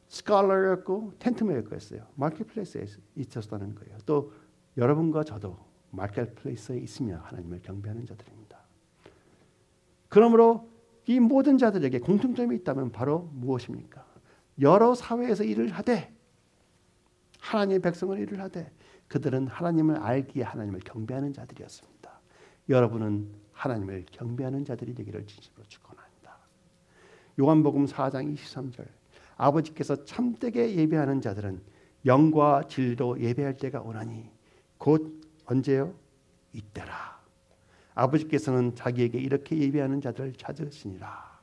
스칼러였고 텐트메이커였어요. 마켓플레이스에 있었다는 거예요. 또 여러분과 저도 마켓플레이스에 있으며 하나님을 경배하는 자들입니다. 그러므로 이 모든 자들에게 공통점이 있다면 바로 무엇입니까? 여러 사회에서 일을 하되 하나님의 백성을 일을 하되 그들은 하나님을 알기에 하나님을 경배하는 자들이었습니다. 여러분은 하나님을 경배하는 자들이 되기를 진심으로 축원합니다. 요한복음 4장 23절 아버지께서 참되게 예배하는 자들은 영과 진리로 예배할 때가 오나니 곧 언제요? 이때라. 아버지께서는 자기에게 이렇게 예배하는 자들을 찾으시니라.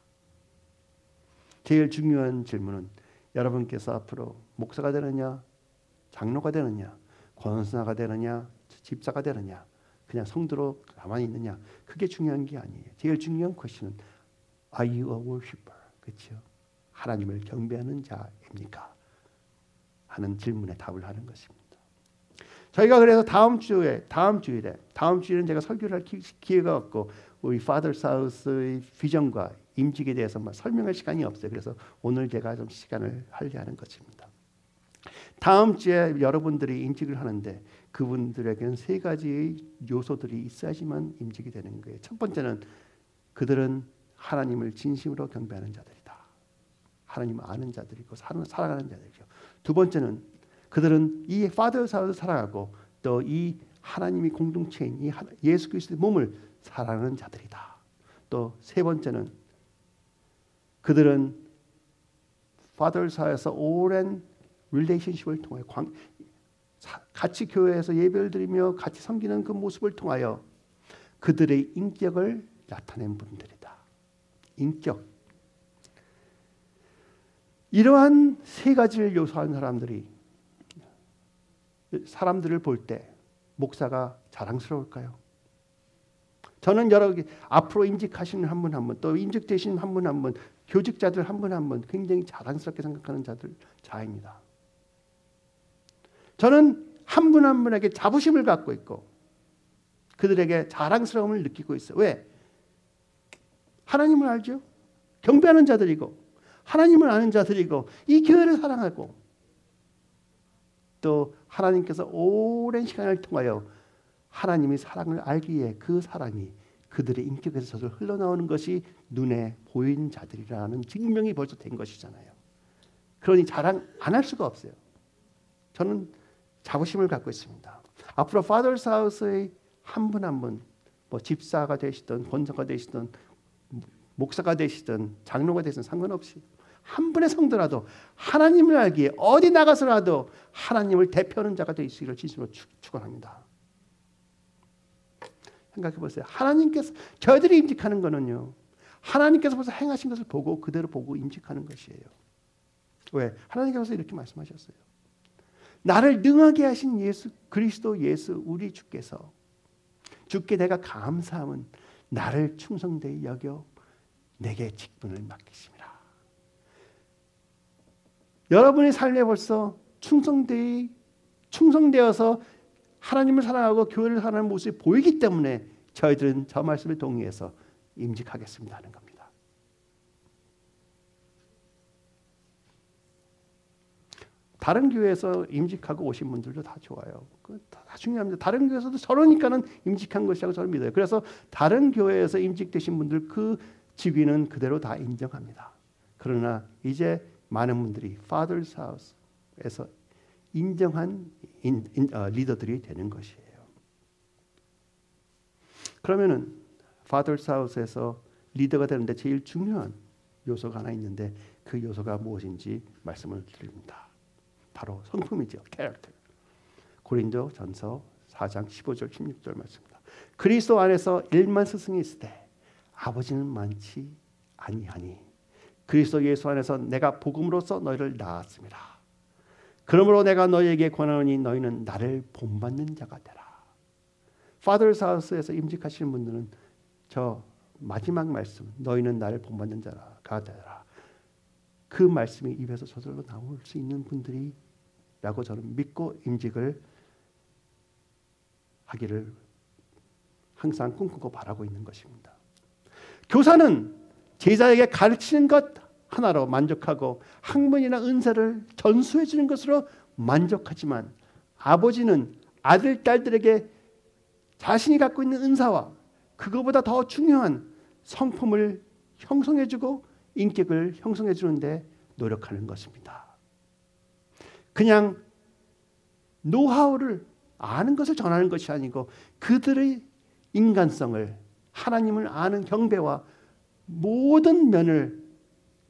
제일 중요한 질문은 여러분께서 앞으로 목사가 되느냐, 장로가 되느냐, 권사가 되느냐, 집사가 되느냐, 그냥 성도로 가만히 있느냐, 그게 중요한 게 아니에요. 제일 중요한 것은 Are you a worshiper? 그렇죠? 하나님을 경배하는 자입니까? 하는 질문에 답을 하는 것입니다. 저희가 그래서 다음 주일은 제가 설교를 할 기회가 없고 우리 Father's House의 비전과 임직에 대해서 설명할 시간이 없어요. 그래서 오늘 제가 좀 시간을 할애하는 것입니다. 다음 주에 여러분들이 임직을 하는데 그분들에게는 세 가지의 요소들이 있어야지만 임직이 되는 거예요. 첫 번째는 그들은 하나님을 진심으로 경배하는 자들이다. 하나님을 아는 자들이고 살아가는 자들이죠. 두 번째는 그들은 이 Father's House를 살아가고 또 이 하나님이 공동체인 이 예수 그리스도의 몸을 사랑하는 자들이다. 또 세 번째는 그들은 Father's House에서 오랜 릴레이션십을 통해 같이 교회에서 예배를 드리며 같이 섬기는 그 모습을 통하여 그들의 인격을 나타낸 분들이다. 인격. 이러한 세 가지를 요소한 사람들을 볼 때 목사가 자랑스러울까요? 저는 앞으로 임직하시는 한 분 한 분, 또 임직되신 한 분 한 분, 교직자들 한 분 한 분 굉장히 자랑스럽게 생각하는 자입니다. 저는 한 분 한 분에게 자부심을 갖고 있고 그들에게 자랑스러움을 느끼고 있어요. 왜? 하나님을 알죠? 경배하는 자들이고 하나님을 아는 자들이고 이 교회를 사랑하고 또 하나님께서 오랜 시간을 통하여 하나님의 사랑을 알기에 그 사랑이 그들의 인격에서 저절 흘러나오는 것이 눈에 보이는 자들이라는 증명이 벌써 된 것이잖아요. 그러니 자랑 안 할 수가 없어요. 저는 자부심을 갖고 있습니다. 앞으로 Father's House의 한 분 한 분, 뭐 집사가 되시든 권사가 되시든 목사가 되시든 장로가 되시든 상관없이 한 분의 성도라도 하나님을 알기에 어디 나가서라도 하나님을 대표하는 자가 되시기를 진심으로 축원합니다. 생각해 보세요. 하나님께서 저희들이 임직하는 거는요. 하나님께서 벌써 행하신 것을 보고 그대로 보고 임직하는 것이에요. 왜? 하나님께서 이렇게 말씀하셨어요. 나를 능하게 하신 예수 그리스도 예수 우리 주께서 주께 내가 감사함은 나를 충성되이 여겨 내게 직분을 맡기심이라. 여러분의 삶에 벌써 충성되어서 하나님을 사랑하고 교회를 사랑하는 모습이 보이기 때문에 저희들은 저 말씀에 동의해서 임직하겠습니다 하는 겁니다. 다른 교회에서 임직하고 오신 분들도 다 좋아요. 다 중요합니다. 다른 교회에서도 저러니까는 임직한 것이라고 저는 믿어요. 그래서 다른 교회에서 임직되신 분들 그 직위는 그대로 다 인정합니다. 그러나 이제 많은 분들이 Father's House에서 인정한 리더들이 되는 것이에요. 그러면은 Father's House에서 리더가 되는데 제일 중요한 요소가 하나 있는데 그 요소가 무엇인지 말씀을 드립니다. 바로 성품이죠. 캐릭터. 고린도전서 4장 15절 16절 말씀입니다. 그리스도 안에서 1만 스승이 있을 때 아버지는 많지 아니하니 그리스도 예수 안에서 내가 복음으로써 너희를 낳았습니다. 그러므로 내가 너희에게 권하노니 너희는 나를 본받는 자가 되라. Father's House에서 임직하시는 분들은 저 마지막 말씀 너희는 나를 본받는 자가 되라. 그 말씀이 입에서 저절로 나올 수 있는 분들이라고 저는 믿고 임직을 하기를 항상 꿈꾸고 바라고 있는 것입니다. 교사는 제자에게 가르치는 것 하나로 만족하고 학문이나 은사를 전수해 주는 것으로 만족하지만 아버지는 아들, 딸들에게 자신이 갖고 있는 은사와 그거보다 더 중요한 성품을 형성해 주고 인격을 형성해 주는데 노력하는 것입니다. 그냥 노하우를 아는 것을 전하는 것이 아니고 그들의 인간성을 하나님을 아는 경배와 모든 면을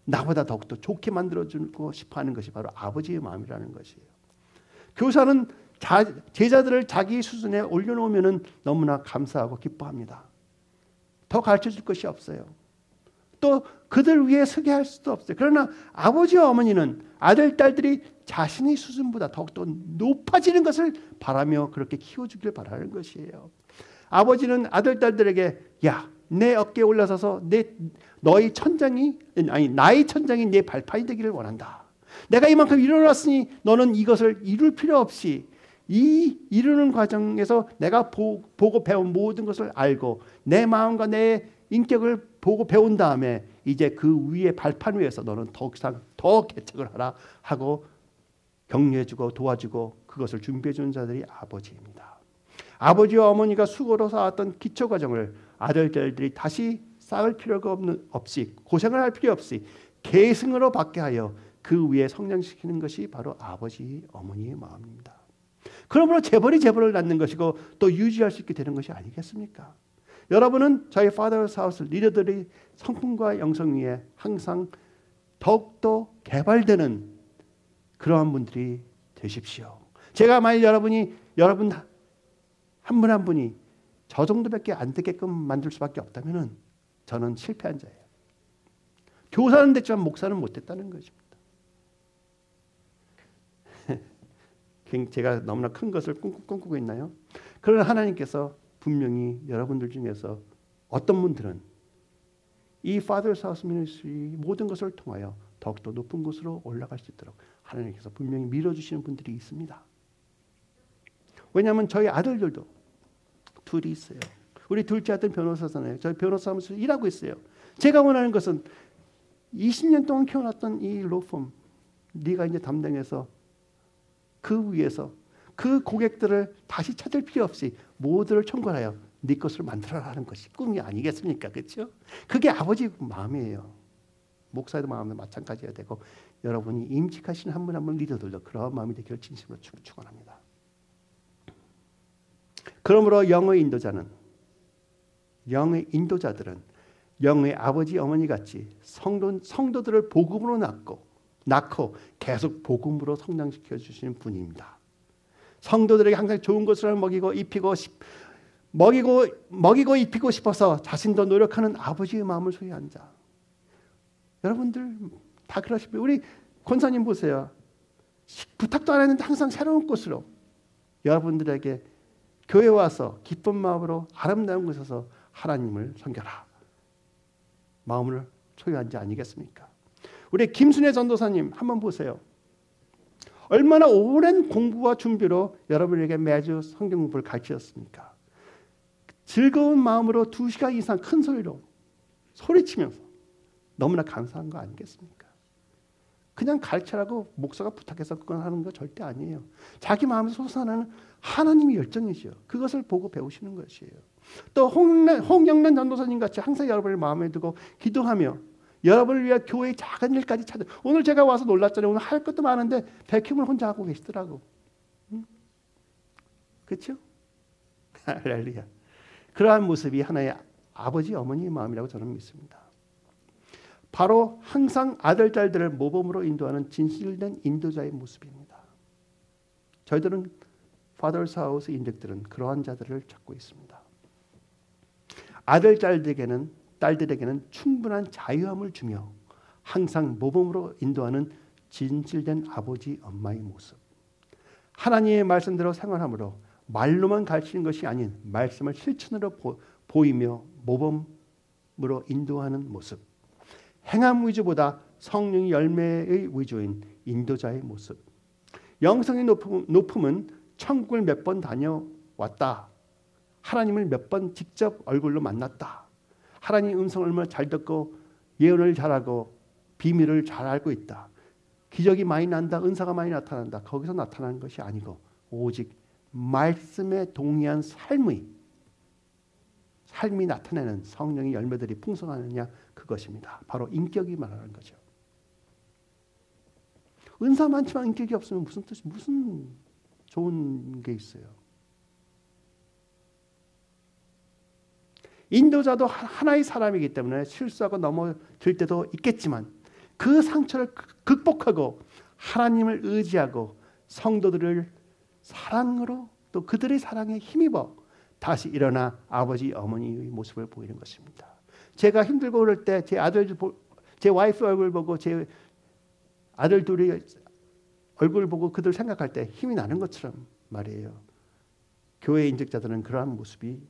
나보다 더욱더 좋게 만들어주고 싶어하는 것이 바로 아버지의 마음이라는 것이에요. 교사는 제자들을 자기 수준에 올려놓으면 너무나 감사하고 기뻐합니다. 더 가르쳐줄 것이 없어요. 또 그들 위에 서게 할 수도 없어요. 그러나 아버지와 어머니는 아들, 딸들이 자신의 수준보다 더욱더 높아지는 것을 바라며 그렇게 키워주길 바라는 것이에요. 아버지는 아들, 딸들에게 야, 내 어깨에 올라서서 나의 천장이 내 발판이 되기를 원한다. 내가 이만큼 이뤄놨으니 너는 이것을 이룰 필요 없이 이 이루는 과정에서 내가 보고 배운 모든 것을 알고 내 마음과 내 인격을 보고 배운 다음에 이제 그 위에 발판 위에서 너는 더 개척을 하라 하고 격려해주고 도와주고 그것을 준비해주는 자들이 아버지입니다. 아버지와 어머니가 수고로 쌓았던 기초과정을 아들들이 다시 쌓을 필요가 없이 고생을 할 필요 없이 계승으로 받게 하여 그 위에 성장시키는 것이 바로 아버지 어머니의 마음입니다. 그러므로 재벌을 낳는 것이고 또 유지할 수 있게 되는 것이 아니겠습니까? 여러분은 저희 Father's House 리더들의 성품과 영성 위에 항상 더욱더 개발되는 그러한 분들이 되십시오. 제가 만약 여러분 한 분 한 분이 저 정도밖에 안 되게끔 만들 수밖에 없다면은 저는 실패한 자예요. 교사는 됐지만 목사는 못됐다는 것입니다. 제가 너무나 큰 것을 꿈꾸고 있나요? 그러나 하나님께서 분명히 여러분들 중에서 어떤 분들은 이 Father's House Ministry 모든 것을 통하여 더욱더 높은 곳으로 올라갈 수 있도록 하나님께서 분명히 밀어주시는 분들이 있습니다. 왜냐하면 저희 아들들도 둘이 있어요. 우리 둘째 아들 변호사잖아요. 저희 변호사 하면서 일하고 있어요. 제가 원하는 것은 20년 동안 키워놨던 이 로펌 네가 이제 담당해서 그 위에서 그 고객들을 다시 찾을 필요 없이 모두를 총괄하여 네 것을 만들어라는 것이 꿈이 아니겠습니까? 그렇죠? 그게 아버지 마음이에요. 목사의 마음도 마찬가지가 되고 여러분이 임직하시는 한 분 한 분 리더들도 그런 마음이 되기를 진심으로 축원합니다. 그러므로 영의 인도자들은 영의 아버지 어머니 같이 성도들을 복음으로 낳고 계속 복음으로 성장시켜 주시는 분입니다. 성도들에게 항상 좋은 것을 먹이고 입히고 싶어서 자신도 노력하는 아버지의 마음을 소유한 자. 여러분들 다 그러시고요. 우리 권사님 보세요. 부탁도 안 했는데 항상 새로운 곳으로 여러분들에게 교회 와서 기쁜 마음으로 아름다운 곳에서 하나님을 섬겨라. 마음을 소유한 자 아니겠습니까? 우리 김순애 전도사님 한번 보세요. 얼마나 오랜 공부와 준비로 여러분에게 매주 성경 공부를 가르치셨습니까? 즐거운 마음으로 2시간 이상 큰 소리로 소리치면서 너무나 감사한 거 아니겠습니까? 그냥 가르치라고 목사가 부탁해서 그건 하는 거 절대 아니에요. 자기 마음에서 솟아나는 하나님의 열정이죠. 그것을 보고 배우시는 것이에요. 또 홍영란 전도사님 같이 항상 여러분을 마음에 두고 기도하며 여러분을 위해 교회의 작은 일까지 찾아. 오늘 제가 와서 놀랐잖아요. 오늘 할 것도 많은데 백힘을 혼자 하고 계시더라고. 그렇죠? 할렐루야. 그러한 모습이 하나의 아버지 어머니의 마음이라고 저는 믿습니다. 바로 항상 아들 딸들을 모범으로 인도하는 진실된 인도자의 모습입니다. 저희들은 Father's House 인적들은 그러한 자들을 찾고 있습니다. 아들 딸들에게는 충분한 자유함을 주며 항상 모범으로 인도하는 진실된 아버지 엄마의 모습. 하나님의 말씀대로 생활함으로 말로만 가르치는 것이 아닌 말씀을 실천으로 보이며 모범으로 인도하는 모습. 행함 위주보다 성령의 열매의 위주인 인도자의 모습. 영성의 높음은 천국을 몇 번 다녀왔다. 하나님을 몇 번 직접 얼굴로 만났다. 하나님 음성을 얼마나 잘 듣고 예언을 잘하고 비밀을 잘 알고 있다. 기적이 많이 난다. 은사가 많이 나타난다. 거기서 나타나는 것이 아니고 오직 말씀에 동의한 삶이 나타내는 성령의 열매들이 풍성하느냐 그것입니다. 바로 인격이 말하는 거죠. 은사 많지만 인격이 없으면 무슨 좋은 게 있어요. 인도자도 하나의 사람이기 때문에 실수하고 넘어질 때도 있겠지만 그 상처를 극복하고 하나님을 의지하고 성도들을 사랑으로 또 그들의 사랑에 힘입어 다시 일어나 아버지 어머니의 모습을 보이는 것입니다. 제가 힘들고 그럴 때 제 와이프 얼굴 보고 제 아들 둘이 얼굴 보고 그들 생각할 때 힘이 나는 것처럼 말이에요. 교회 인적자들은 그러한 모습이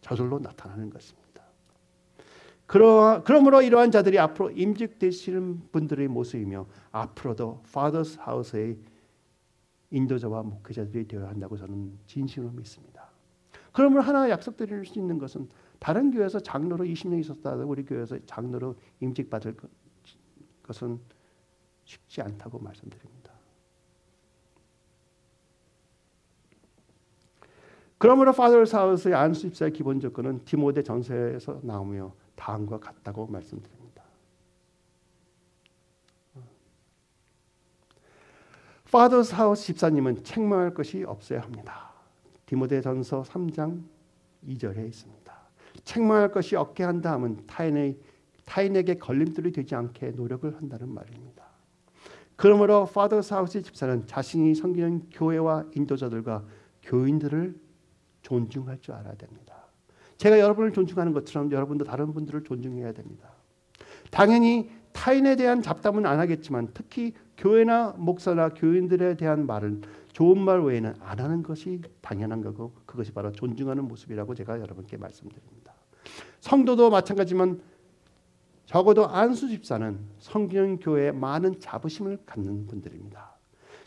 저절로 나타나는 것입니다. 그러므로 이러한 자들이 앞으로 임직되시는 분들의 모습이며 앞으로도 Father's House의 인도자와 목회자들이 되어야 한다고 저는 진심으로 믿습니다. 그러므로 하나 약속드릴 수 있는 것은 다른 교회에서 장로로 20년 있었다고 우리 교회에서 장로로 임직받을 것은 쉽지 않다고 말씀드립니다. 그러므로 Father's House의 안수 입사의 기본 조건은 디모데 전서에서 나오며 다음과 같다고 말씀드립니다. Father's House 집사님은 책망할 것이 없어야 합니다. 디모데 전서 3장 2절에 있습니다. 책망할 것이 없게 한다 하면 타인에게 걸림돌이 되지 않게 노력을 한다는 말입니다. 그러므로 Father's House 집사는 자신이 섬기는 교회와 인도자들과 교인들을 존중할 줄 알아야 됩니다. 제가 여러분을 존중하는 것처럼 여러분도 다른 분들을 존중해야 됩니다. 당연히 타인에 대한 잡담은 안 하겠지만 특히 교회나 목사나 교인들에 대한 말은 좋은 말 외에는 안 하는 것이 당연한 거고 그것이 바로 존중하는 모습이라고 제가 여러분께 말씀드립니다. 성도도 마찬가지지만 적어도 안수 집사는 성경 교회에 많은 자부심을 갖는 분들입니다.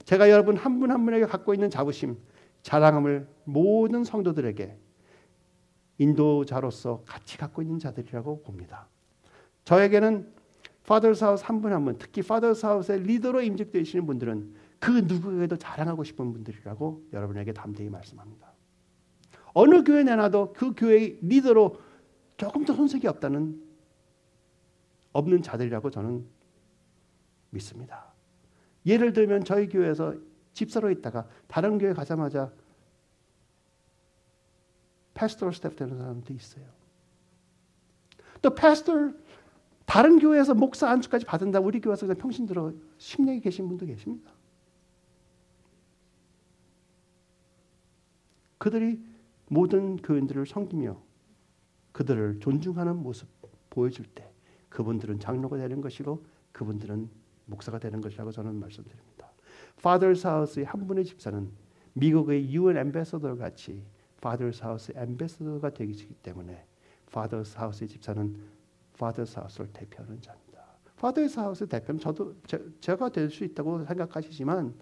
제가 여러분 한 분 한 분에게 갖고 있는 자부심, 자랑함을 모든 성도들에게 인도자로서 같이 갖고 있는 자들이라고 봅니다. 저에게는 Father's House 한 분 한 분, 특히 Father's House의 리더로 임직되시는 분들은 그 누구에게도 자랑하고 싶은 분들이라고 여러분에게 담대히 말씀합니다. 어느 교회 내놔도 그 교회의 리더로 조금 더 손색이 없는 자들이라고 저는 믿습니다. 예를 들면 저희 교회에서 집사로 있다가 다른 교회 가자마자 패스토럴 스텝 되는 사람도 있어요. 또 패스토 다른 교회에서 목사 안수까지 받은다 우리 교회에서 그냥 평신 들어 10년이 계신 분도 계십니다. 그들이 모든 교인들을 섬기며 그들을 존중하는 모습 보여줄 때 그분들은 장로가 되는 것이고 그분들은 목사가 되는 것이라고 저는 말씀드립니다. Father's House의 한 분의 집사는 미국의 UN 앰베서더 같이 Father's House의 앰베서더가 되기 때문에 Father's House의 집사는 Father's House를 대표하는 자입니다. Father's House의 대표는 제가 될 수 있다고 생각하시지만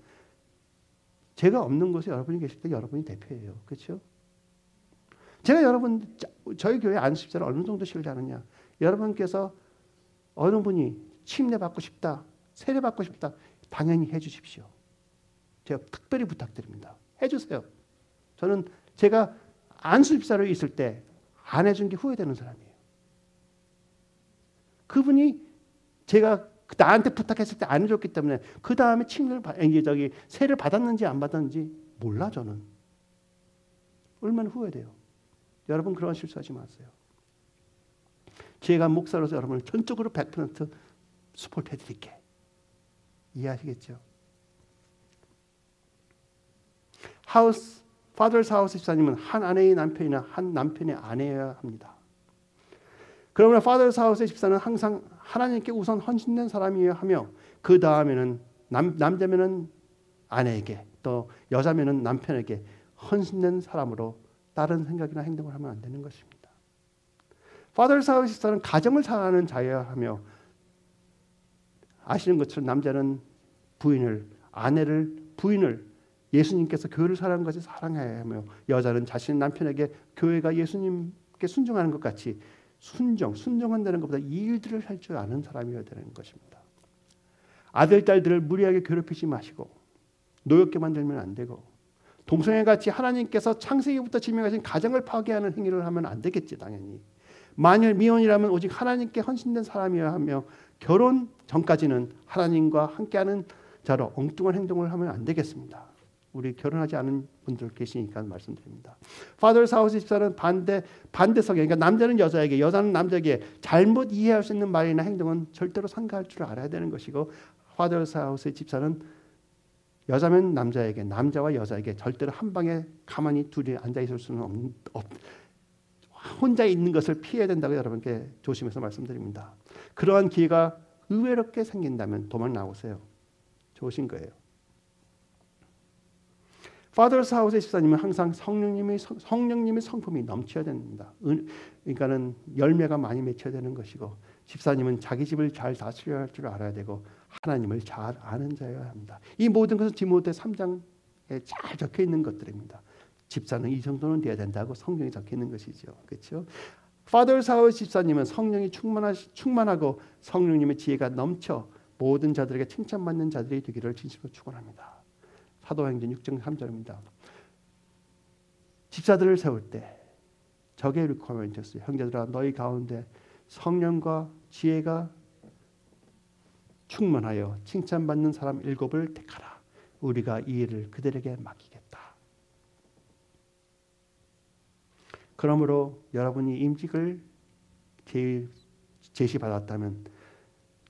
제가 없는 곳에 여러분이 계실 때 여러분이 대표예요. 그렇죠? 제가 저희 교회 안수집사를 어느 정도 신뢰하느냐. 여러분께서 어느 분이 침례 받고 싶다, 세례 받고 싶다, 당연히 해주십시오. 제가 특별히 부탁드립니다. 해주세요. 저는 제가 안수집사로 있을 때 안 해준 게 후회되는 사람이에요. 그분이 제가 나한테 부탁했을 때 안 해줬기 때문에 그 다음에 세례를 받았는지 안 받았는지 몰라 저는. 얼마나 후회돼요. 여러분 그런 실수하지 마세요. 제가 목사로서 여러분을 전적으로 100% 스포트 해드릴게. 이해하시겠죠? Father's House 집사님은 한 아내의 남편이나 한 남편의 아내여야 합니다. 그러므로 Father's House의 집사는 항상 하나님께 우선 헌신된 사람이어야 하며 그 다음에는 남자면은 아내에게 또 여자면은 남편에게 헌신된 사람으로 다른 생각이나 행동을 하면 안 되는 것입니다. Father's House 집사는 가정을 사랑하는 자여야 하며 아시는 것처럼 남자는 부인을 예수님께서 교회를 사랑하는 것이 사랑해야 하며 여자는 자신의 남편에게 교회가 예수님께 순종하는 것 같이 순종한다는 것보다 이 일들을 할 줄 아는 사람이어야 되는 것입니다. 아들, 딸들을 무리하게 괴롭히지 마시고 노엽게 만들면 안 되고 동성애같이 하나님께서 창세기부터 지명하신 가정을 파괴하는 행위를 하면 안 되겠지 당연히. 만일 미혼이라면 오직 하나님께 헌신된 사람이어야 하며 결혼 전까지는 하나님과 함께하는 자로 엉뚱한 행동을 하면 안 되겠습니다. 우리 결혼하지 않은 분들 계시니까 말씀드립니다. Father's House 집사는 반대석에 그러니까 남자는 여자에게 여자는 남자에게 잘못 이해할 수 있는 말이나 행동은 절대로 삼가할 줄 알아야 되는 것이고 Father's House의 집사는 여자면 남자에게 남자와 여자에게 절대로 한 방에 가만히 둘이 앉아 있을 수는 혼자 있는 것을 피해야 된다고 여러분께 조심해서 말씀드립니다. 그러한 기회가 의외롭게 생긴다면 도망 나오세요. 좋으신 거예요. Father's House의 집사님은 항상 성령님의 성품이 넘쳐야 됩니다. 그러니까는 열매가 많이 맺혀야 되는 것이고 집사님은 자기 집을 잘 다스려야 할 줄 알아야 되고 하나님을 잘 아는 자여야 합니다. 이 모든 것은 디모데 3장에 잘 적혀 있는 것들입니다. 집사는 이 정도는 돼야 된다고 성경에 적혀 있는 것이죠. 그렇죠? Father's House 집사님은 성령이 충만하고 성령님의 지혜가 넘쳐 모든 자들에게 칭찬받는 자들이 되기를 진심으로 축원합니다. 사도행전 6장 3절입니다. 집사들을 세울 때 적의 리코멘트스 형제들아 너희 가운데 성령과 지혜가 충만하여 칭찬받는 사람 7을 택하라. 우리가 이 일을 그들에게 맡기겠다. 그러므로 여러분이 임직을 제시받았다면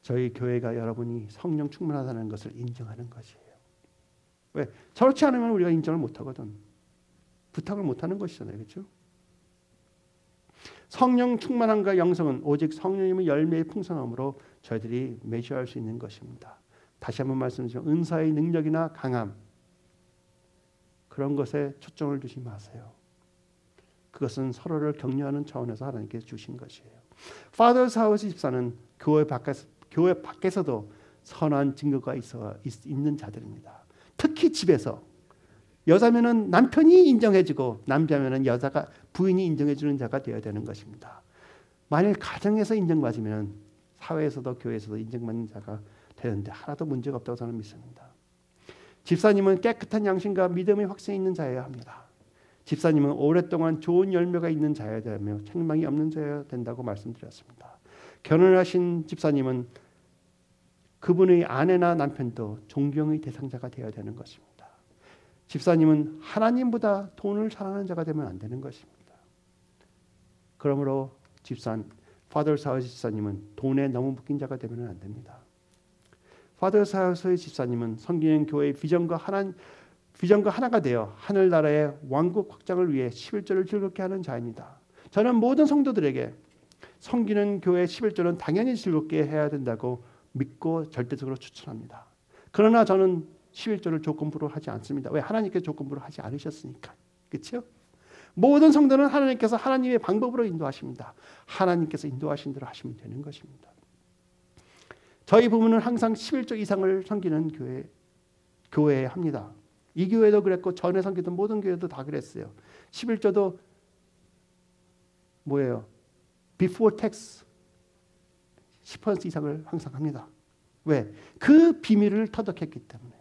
저희 교회가 여러분이 성령 충만하다는 것을 인정하는 것이에요. 왜? 저렇지 않으면 우리가 인정을 못하거든. 부탁을 못하는 것이잖아요. 그렇죠? 성령 충만함과 영성은 오직 성령님의 열매의 풍성함으로 저희들이 매주할 수 있는 것입니다. 다시 한번 말씀드리면 은사의 능력이나 강함 그런 것에 초점을 두지 마세요. 그것은 서로를 격려하는 차원에서 하나님께서 주신 것이에요. Father's House 집사는 교회 밖에서도 선한 증거가 있는 자들입니다. 특히 집에서 여자면은 남편이 인정해주고 남자면은 여자가 부인이 인정해주는 자가 되어야 되는 것입니다. 만일 가정에서 인정받으면 사회에서도 교회에서도 인정받는 자가 되는데 하나도 문제가 없다고 저는 믿습니다. 집사님은 깨끗한 양심과 믿음의 확신이 있는 자여야 합니다. 집사님은 오랫동안 좋은 열매가 있는 자여야 되며 책망이 없는 자여야 된다고 말씀드렸습니다. 결혼하신 집사님은 그분의 아내나 남편도 존경의 대상자가 되어야 되는 것입니다. 집사님은 하나님보다 돈을 사랑하는 자가 되면 안 되는 것입니다. 그러므로 Father's House 집사님은 돈에 너무 묶인 자가 되면 안 됩니다. Father's House의 집사님은 섬기는 교회의 비전과 하나가 되어 하늘나라의 왕국 확장을 위해 11조를 즐겁게 하는 자입니다. 저는 모든 성도들에게 섬기는 교회 11조는 당연히 즐겁게 해야 된다고 믿고 절대적으로 추천합니다. 그러나 저는 11조를 조건부로 하지 않습니다. 왜? 하나님께서 조건부로 하지 않으셨으니까. 그렇죠? 모든 성도는 하나님께서 하나님의 방법으로 인도하십니다. 하나님께서 인도하신 대로 하시면 되는 것입니다. 저희 부부는 항상 11조 이상을 섬기는 교회에 합니다. 이 교회도 그랬고 전에 섬기던 모든 교회도 다 그랬어요. 11조도 뭐예요? Before tax 10% 이상을 항상 합니다. 왜? 그 비밀을 터득했기 때문에.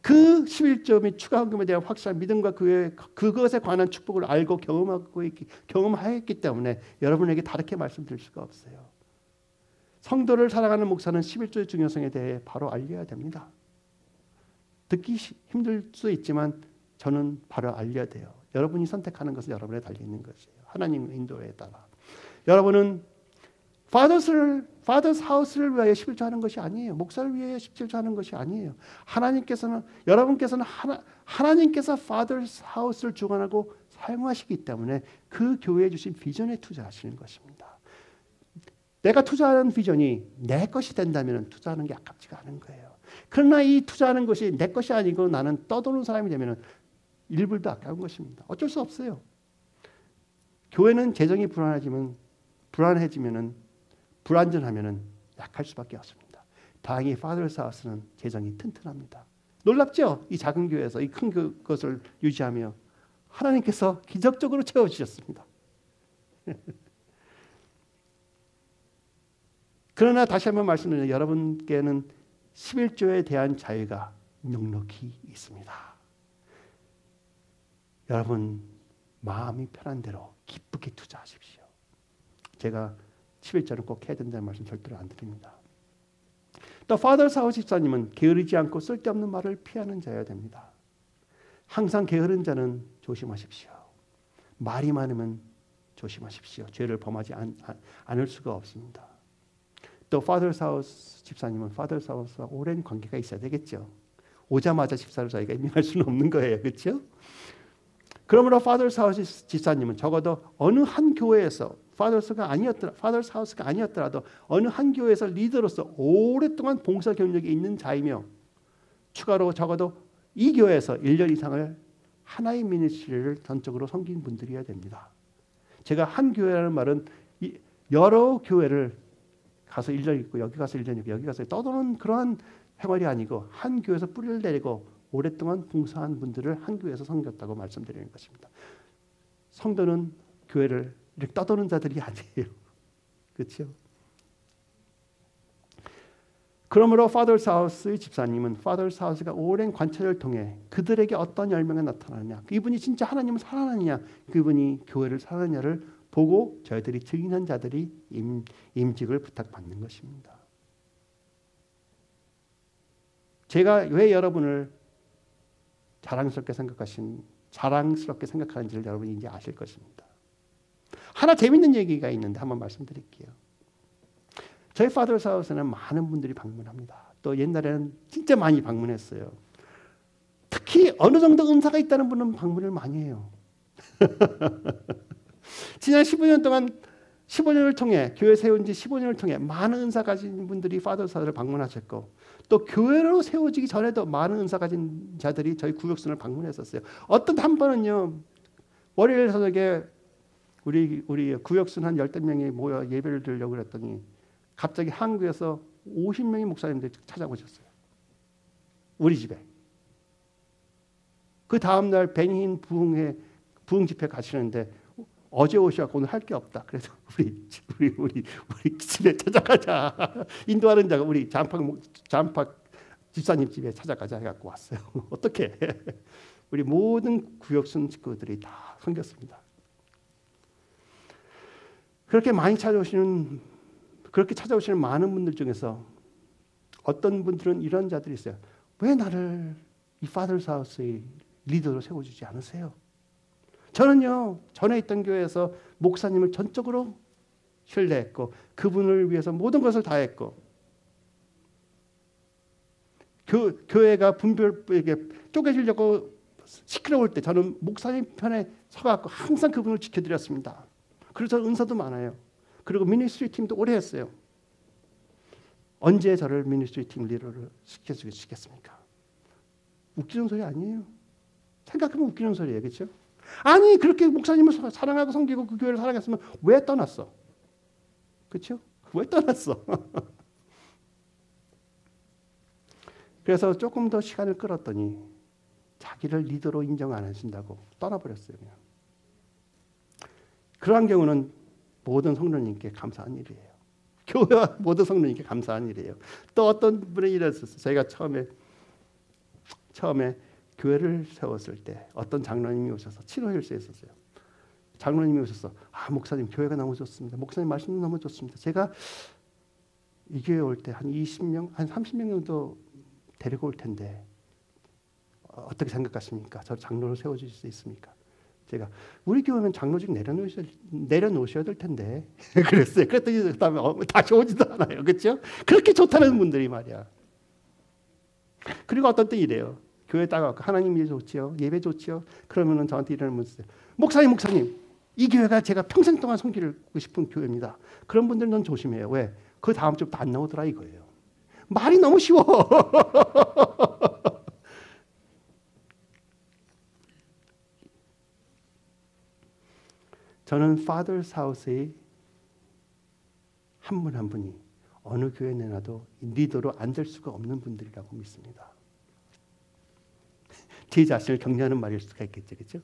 그 11조 및 추가 헌금에 대한 확실한 믿음과 그것에 관한 축복을 알고 경험하였기 때문에 여러분에게 다르게 말씀드릴 수가 없어요. 성도를 사랑하는 목사는 11조의 중요성에 대해 바로 알려야 됩니다. 듣기 힘들 수 있지만 저는 바로 알려야 돼요. 여러분이 선택하는 것은 여러분에 달려있는 것이에요. 하나님의 인도에 따라. 여러분은 Father's House를 위하여 11조 하는 것이 아니에요. 목사를 위하여 11조 하는 것이 아니에요. 여러분께서는 하나님께서 Father's House를 주관하고 사용하시기 때문에 그 교회에 주신 비전에 투자하시는 것입니다. 내가 투자하는 비전이 내 것이 된다면 투자하는 게 아깝지가 않은 거예요. 그러나 이 투자하는 것이 내 것이 아니고 나는 떠도는 사람이 되면 일불도 아까운 것입니다. 어쩔 수 없어요. 교회는 재정이 불안전하면 약할 수밖에 없습니다. 다행히 Father's House는 재정이 튼튼합니다. 놀랍죠? 이 작은 교회에서 이 큰 것을 유지하며 하나님께서 기적적으로 채워주셨습니다. 그러나 다시 한번 말씀드리면 여러분께는 11조에 대한 자유가 넉넉히 있습니다. 여러분 마음이 편한 대로 기쁘게 투자하십시오. 제가 11조는 꼭 해야 된다는 말씀 절대로 안 드립니다. 또 Father's House 집사님은 게으르지 않고 쓸데없는 말을 피하는 자여야 됩니다. 항상 게으른 자는 조심하십시오. 말이 많으면 조심하십시오. 죄를 범하지 않을 수가 없습니다. 또 Father's House 집사님은 Father's House와 오랜 관계가 있어야 되겠죠. 오자마자 집사를 저희가 임명할 수는 없는 거예요. 그렇죠? 그러므로 Father's House 집사님은 적어도 어느 한 교회에서 Father's House가 아니었더라도 어느 한 교회에서 리더로서 오랫동안 봉사 경력이 있는 자이며 추가로 적어도 이 교회에서 1년 이상을 하나의 미니스트리를 전적으로 섬긴 분들이어야 됩니다. 제가 한 교회라는 말은 여러 교회를 가서 1년 있고 여기 가서 1년 있고 여기 가서 떠도는 그러한 생활이 아니고 한 교회에서 뿌리를 내리고 오랫동안 봉사한 분들을 한 교회에서 섬겼다고 말씀드리는 것입니다. 성도는 교회를 이렇게 떠도는 자들이 아니에요. 그렇죠? 그러므로 Father's House의 집사님은 Father's House가 오랜 관찰을 통해 그들에게 어떤 열매가 나타나느냐, 이분이 진짜 하나님을 사랑하느냐, 그분이 교회를 사랑하느냐를 보고 저희들이 증인한 자들이 임직을 부탁받는 것입니다. 제가 왜 여러분을 자랑스럽게 생각하는지를 여러분이 이제 아실 것입니다. 하나 재밌는 얘기가 있는데 한번 말씀드릴게요. 저희 Father's House에는 많은 분들이 방문합니다. 또 옛날에는 진짜 많이 방문했어요. 특히 어느 정도 은사가 있다는 분은 방문을 많이 해요. 지난 15년 동안 15년을 통해 교회 세운 지 15년을 통해 많은 은사 가진 분들이 파더사우스를 방문하셨고 또 교회로 세워지기 전에도 많은 은사 가진 자들이 저희 구역순을 방문했었어요. 어떤 한 번은요. 월요일 저녁에 우리 구역순 한 10명이 모여 예배를 드리려고 그랬더니 갑자기 한국에서 50명의 목사님들이 찾아오셨어요. 우리 집에. 그 다음날 베니힌 부흥 집회 가시는데 어제 오셔서 오늘 할 게 없다. 그래서 우리 집에 찾아가자. 인도하는 자가 우리 잠팍 집사님 집에 찾아가자 해갖고 왔어요. 어떻게? 우리 모든 구역순 식구들이 다 섬겼습니다. 그렇게 찾아오시는 많은 분들 중에서 어떤 분들은 이런 자들이 있어요. 왜 나를 이 파더스 하우스의 리더로 세워주지 않으세요? 저는요, 전에 있던 교회에서 목사님을 전적으로 신뢰했고 그분을 위해서 모든 것을 다했고 교회가 분별에게 쪼개지려고 시끄러울 때 저는 목사님 편에 서갖고 항상 그분을 지켜드렸습니다. 그래서 은사도 많아요. 그리고 미니스트리 팀도 오래 했어요. 언제 저를 미니스트리 팀 리더를 시켜주시겠습니까? 웃기는 소리 아니에요. 생각하면 웃기는 소리예요. 그렇죠? 아니 그렇게 목사님을 사랑하고 섬기고 그 교회를 사랑했으면 왜 떠났어? 그렇죠? 왜 떠났어? 그래서 조금 더 시간을 끌었더니 자기를 리더로 인정 안 하신다고 떠나버렸어요. 그냥. 그러한 경우는 모든 성도님께 감사한 일이에요. 교회와 모든 성도님께 감사한 일이에요. 또 어떤 분이 이랬었어요. 저희가 처음에 교회를 세웠을 때 어떤 장로님이 오셔서 치료힐스에 있었어요. 장로님이 오셔서 목사님 교회가 너무 좋습니다. 목사님 말씀도 너무 좋습니다. 제가 이 교회 올 때 한 20명, 한 30명 정도 데리고 올 텐데 어떻게 생각하십니까? 저 장로를 세워주실 수 있습니까? 제가 우리 교회면 장로직 내려놓으셔야 될 텐데 그랬어요. 그랬더니 그다음에 다시 오지도 않아요. 그렇죠? 그렇게 좋다는 분들이 말이야. 그리고 어떤 때 이래요. 교회 따가고 하나님 일 좋지요. 예배 좋지요. 그러면은 저한테 이러는 분이 있어요. 목사님 이 교회가 제가 평생 동안 섬기고 싶은 교회입니다. 그런 분들은 조심해요. 왜? 그 다음 주부터 안 나오더라 이거예요. 말이 너무 쉬워. 저는 파더스 하우스의 한 분 한 분이 어느 교회 내놔도 리더로 안 될 수가 없는 분들이라고 믿습니다. 제 자신을 격려하는 말일 수가 있겠죠. 그렇죠?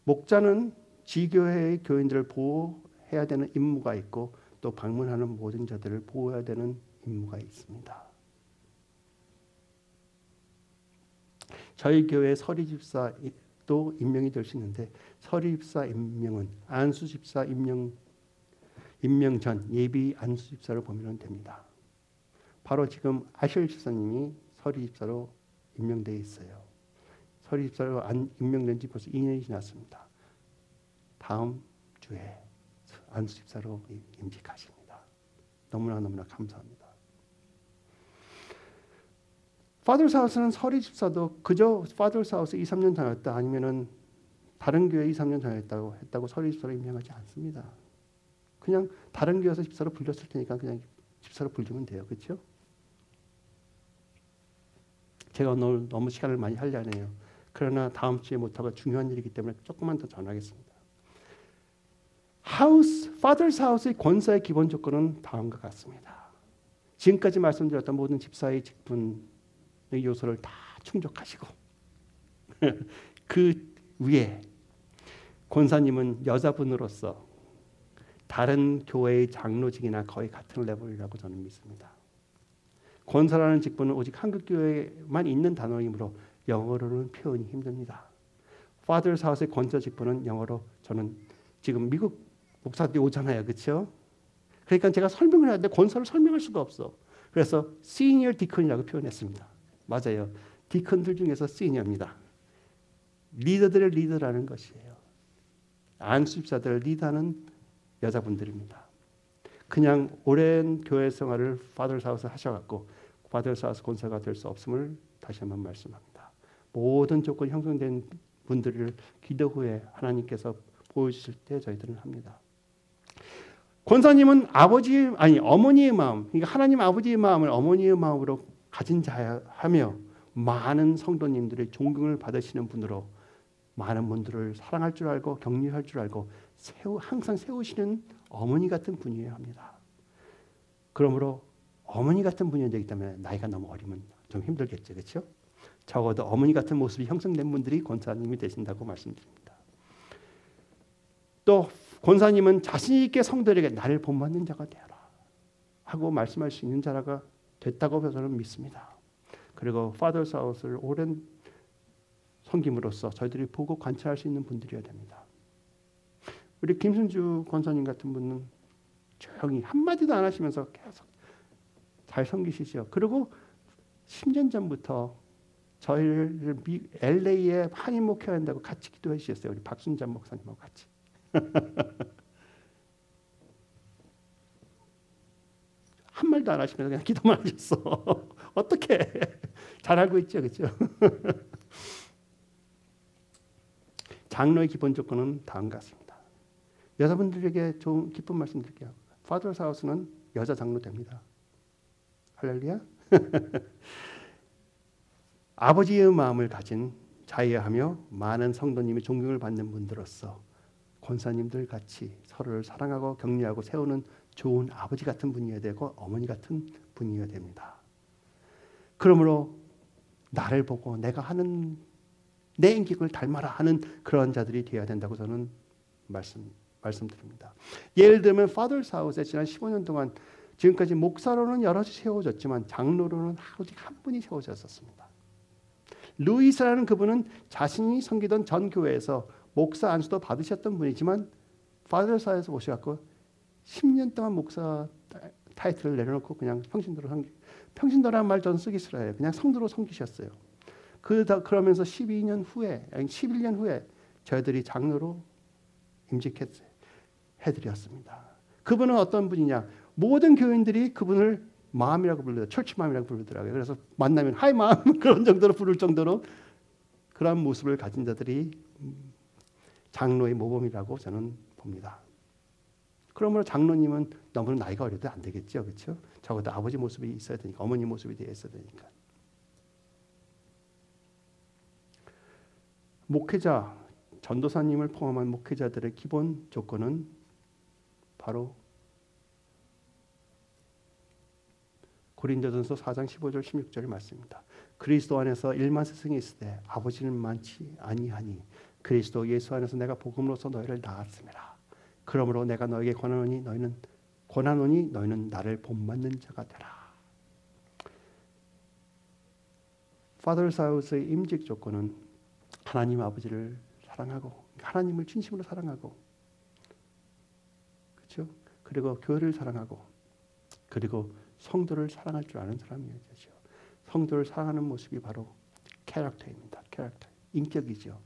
목자는 지교회의 교인들을 보호해야 되는 임무가 있고 또 방문하는 모든 자들을 보호해야 되는 임무가 있습니다. 저희 교회 서리 집사도 임명이 될 수 있는데 서리 집사 임명은 안수 집사 임명 전 예비 안수 집사를 보면 됩니다. 바로 지금 아실 집사님이 서리 집사로 임명되어 있어요. 서리 집사로 임명된 지 벌써 2년이 지났습니다. 다음 주에 안수 집사로 임직하십니다. 너무나 감사합니다. 파더스 하우스는 서리 집사도 그저 파더스 하우스 2, 3년 다녔다 아니면은 다른 교회 2, 3년 다녔다고 서리 집사로 임명하지 않습니다. 그냥 다른 교회에서 집사로 불렸을 테니까 그냥 집사로 불리면 돼요. 그렇죠? 제가 오늘 너무 시간을 많이 할려네요. 그러나 다음 주에 못하고 중요한 일이기 때문에 조금만 더 전하겠습니다. 파더스 하우스의 권사의 기본 조건은 다음과 같습니다. 지금까지 말씀드렸던 모든 집사의 직분의 요소를 다 충족하시고 그 위에 권사님은 여자분으로서 다른 교회의 장로직이나 거의 같은 레벨이라고 저는 믿습니다. 권사라는 직분은 오직 한국 교회에만 있는 단어이므로 영어로는 표현이 힘듭니다. 파더스 하우스의 권사 직분은 영어로 저는 지금 미국 목사들이 오잖아요. 그렇죠? 그러니까 제가 설명을 해야 되는데 권사를 설명할 수가 없어. 그래서 시니어 디컨이라고 표현했습니다. 맞아요. 디컨들 중에서 시니어입니다. 리더들의 리더라는 것이에요. 안수집사들을 리더하는 여자분들입니다. 그냥 오랜 교회 생활을 파더스 하우스 하셔갖고 파더스 하우스 권사가 될 수 없음을 다시 한번 말씀합니다. 모든 조건이 형성된 분들을 기도 후에 하나님께서 보여주실 때 저희들은 합니다. 권사님은 어머니의 마음, 그러니까 하나님 아버지의 마음을 어머니의 마음으로 가진 자하며 많은 성도님들의 존경을 받으시는 분으로 많은 분들을 사랑할 줄 알고 격려할 줄 알고 항상 세우시는 어머니 같은 분이어야 합니다. 그러므로 어머니 같은 분이 되기 때문에 나이가 너무 어리면 좀 힘들겠죠. 그렇죠? 적어도 어머니 같은 모습이 형성된 분들이 권사님이 되신다고 말씀드립니다. 또 권사님은 자신 있게 성도에게 나를 본받는 자가 되어라 하고 말씀할 수 있는 자가 됐다고 저는 믿습니다. 그리고 Father's House를 오랜 섬김으로써 저희들이 보고 관찰할 수 있는 분들이어야 됩니다. 우리 김순주 권사님 같은 분은 조용히 한마디도 안 하시면서 계속 잘 섬기시죠. 그리고 10년 전부터 저희를 LA에 한인 목회한다고 같이 기도해 주셨어요. 우리 박순자 목사님하고 같이. 한 말도 안 하시면서 그냥 기도만 하셨어. 어떻게 잘 알고 있죠, 그렇죠? 장로의 기본 조건은 다음과 같습니다. 여자분들에게 좋은 기쁜 말씀드릴게요. Father's House는 여자 장로 됩니다. 할렐루야. 아버지의 마음을 가진 자여야 하며 많은 성도님이 존경을 받는 분들로서 권사님들 같이 서로를 사랑하고 격려하고 세우는 좋은 아버지 같은 분이어야 되고 어머니 같은 분이어야 됩니다. 그러므로 나를 보고 내가 하는 내 인격을 닮아라 하는 그런 자들이 되어야 된다고 저는 말씀드립니다. 예를 들면 Father's House에 지난 15년 동안 지금까지 목사로는 여럿이 세워졌지만 장로로는 오직 한 분이 세워졌었습니다. 루이스라는 그분은 자신이 섬기던 전 교회에서 목사 안수도 받으셨던 분이지만 Father's House에서 오셔갖고 10년 동안 목사 타이틀을 내려놓고 그냥 평신도라는 말 저는 쓰기 싫어요. 그냥 성도로 섬기셨어요. 그러면서 11년 후에 저희들이 장로로 임직해드렸습니다. 그분은 어떤 분이냐? 모든 교인들이 그분을 마음이라고 불러요. 철치 마음이라고 부르더라고요. 그래서 만나면 하이 마음 그런 정도로 부를 정도로 그런 모습을 가진 자들이 장로의 모범이라고 저는 봅니다. 그러므로 장로님은 너무 나이가 어려도 안 되겠죠. 그렇죠? 적어도 아버지 모습이 있어야 되니까 어머니 모습이 되어 있어야 되니까. 목회자, 전도사님을 포함한 목회자들의 기본 조건은 바로 고린도전서 4장 15절 16절의 말씀입니다. 그리스도 안에서 일만 세상에 있을 때 아버지는 많지 아니하니 그리스도 예수 안에서 내가 복음으로써 너희를 낳았음이라. 그러므로 내가 너에게 권하노니 너희는 나를 본받는 자가 되라. Father's House의 임직 조건은 하나님 아버지를 사랑하고 하나님을 진심으로 사랑하고 그렇죠? 그리고 교회를 사랑하고 그리고 성도를 사랑할 줄 아는 사람이어야 되죠. 성도를 사랑하는 모습이 바로 캐릭터입니다. 캐릭터, 인격이죠.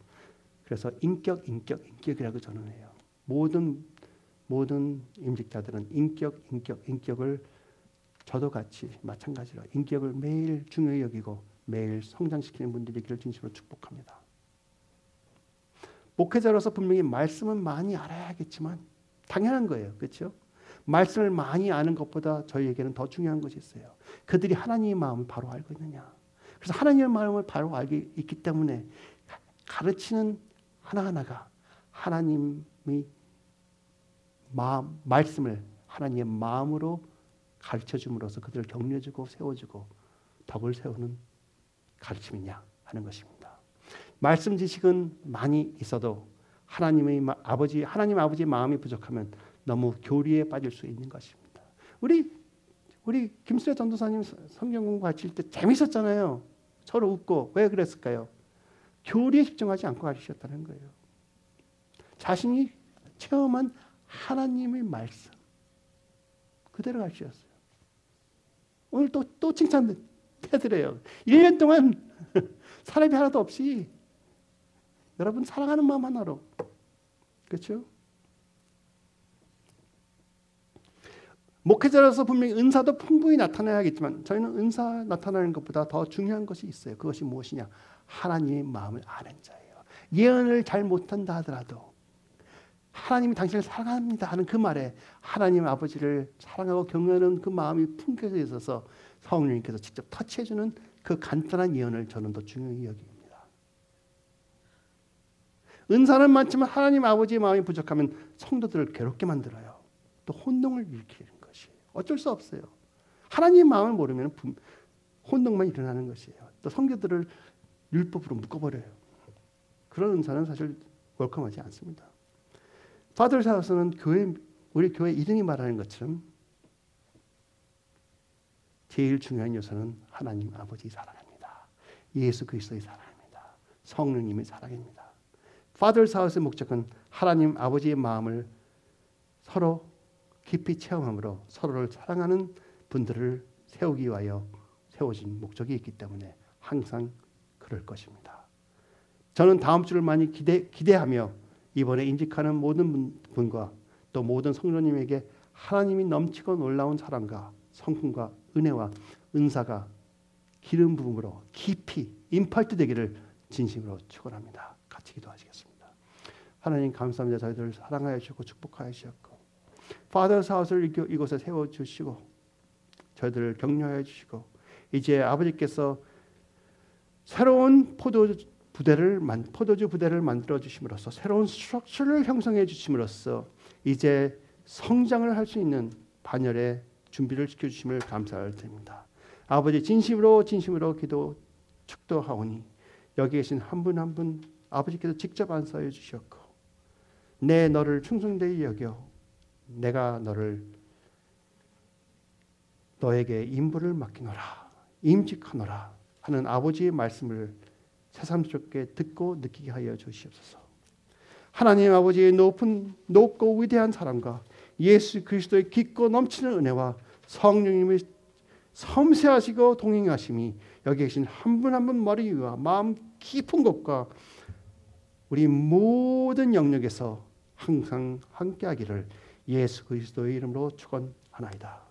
그래서 인격이라고 저는 해요. 모든 임직자들은 인격을 저도 같이 마찬가지로 인격을 매일 중요히 여기고 매일 성장시키는 분들이기를 진심으로 축복합니다. 목회자로서 분명히 말씀은 많이 알아야겠지만 당연한 거예요. 그렇죠? 말씀을 많이 아는 것보다 저희에게는 더 중요한 것이 있어요. 그들이 하나님의 마음을 바로 알고 있느냐. 그래서 하나님의 마음을 바로 알고 있기 때문에 가르치는 하나하나가 하나님의 말씀을 하나님의 마음으로 가르쳐줌으로써 그들을 격려주고 세워주고 덕을 세우는 가르침이냐 하는 것입니다. 말씀 지식은 많이 있어도 하나님 아버지의 마음이 부족하면 너무 교리에 빠질 수 있는 것입니다. 우리 김수혜 전도사님 성경 공부하실 때 재밌었잖아요. 서로 웃고. 왜 그랬을까요? 교리에 집중하지 않고 가르치셨다는 거예요. 자신이 체험한 하나님의 말씀 그대로 가르치셨어요. 오늘 또 칭찬해드려요. 1년 동안 사람이 하나도 없이 여러분 사랑하는 마음 하나로 그렇죠? 목회자로서 분명히 은사도 풍부히 나타나야겠지만 저희는 은사 나타나는 것보다 더 중요한 것이 있어요. 그것이 무엇이냐? 하나님의 마음을 아는 자예요. 예언을 잘 못한다 하더라도 하나님이 당신을 사랑합니다 하는 그 말에 하나님 아버지를 사랑하고 경외하는 그 마음이 품겨져 있어서 성령님께서 직접 터치해주는 그 간단한 예언을 저는 더 중요히 여깁니다. 은사는 많지만 하나님 아버지의 마음이 부족하면 성도들을 괴롭게 만들어요. 또 혼동을 일으키는 것이에요. 어쩔 수 없어요. 하나님의 마음을 모르면 혼동만 일어나는 것이에요. 또 성도들을 율법으로 묶어버려요. 그런 은사는 사실 웰컴하지 않습니다. Father's House는 우리 교회 이름이 말하는 것처럼 제일 중요한 요소는 하나님 아버지 사랑입니다. 예수 그리스도의 사랑입니다. 성령님의 사랑입니다. Father's House의 목적은 하나님 아버지의 마음을 서로 깊이 체험함으로 서로를 사랑하는 분들을 세우기 위하여 세워진 목적이 있기 때문에 항상 그럴 것입니다. 저는 다음 주를 많이 기대하며 이번에 인직하는 모든 분과 또 모든 성도님에게 하나님이 넘치고 놀라운 사랑과 성품과 은혜와 은사가 기름 부음으로 깊이 임팔트 되기를 진심으로 축원합니다. 같이 기도하시겠습니다. 하나님 감사합니다. 저희들을 사랑하여 주시고 축복하여 주셨고 Father's House를 이곳에 세워주시고 저희들을 격려하여 주시고 이제 아버지께서 새로운 포도주 부대를 만들어 주심으로써 새로운 스트럭처를 형성해 주심으로써 이제 성장을 할 수 있는 반열의 준비를 시켜주심을 감사를 드립니다. 아버지 진심으로 축도하오니 여기 계신 한 분 한 분 아버지께서 직접 안수하여 주셨고 내 너를 충성되이 여겨 내가 너에게 임무를 맡기노라 임직하노라 하는 아버지의 말씀을 새삼스럽게 듣고 느끼게 하여 주시옵소서. 하나님 아버지의 높고 위대한 사랑과 예수 그리스도의 깊고 넘치는 은혜와 성령님의 섬세하시고 동행하심이 여기 계신 한 분 한 분 머리 위와 마음 깊은 곳과 우리 모든 영역에서 항상 함께하기를 예수 그리스도의 이름으로 축원하나이다.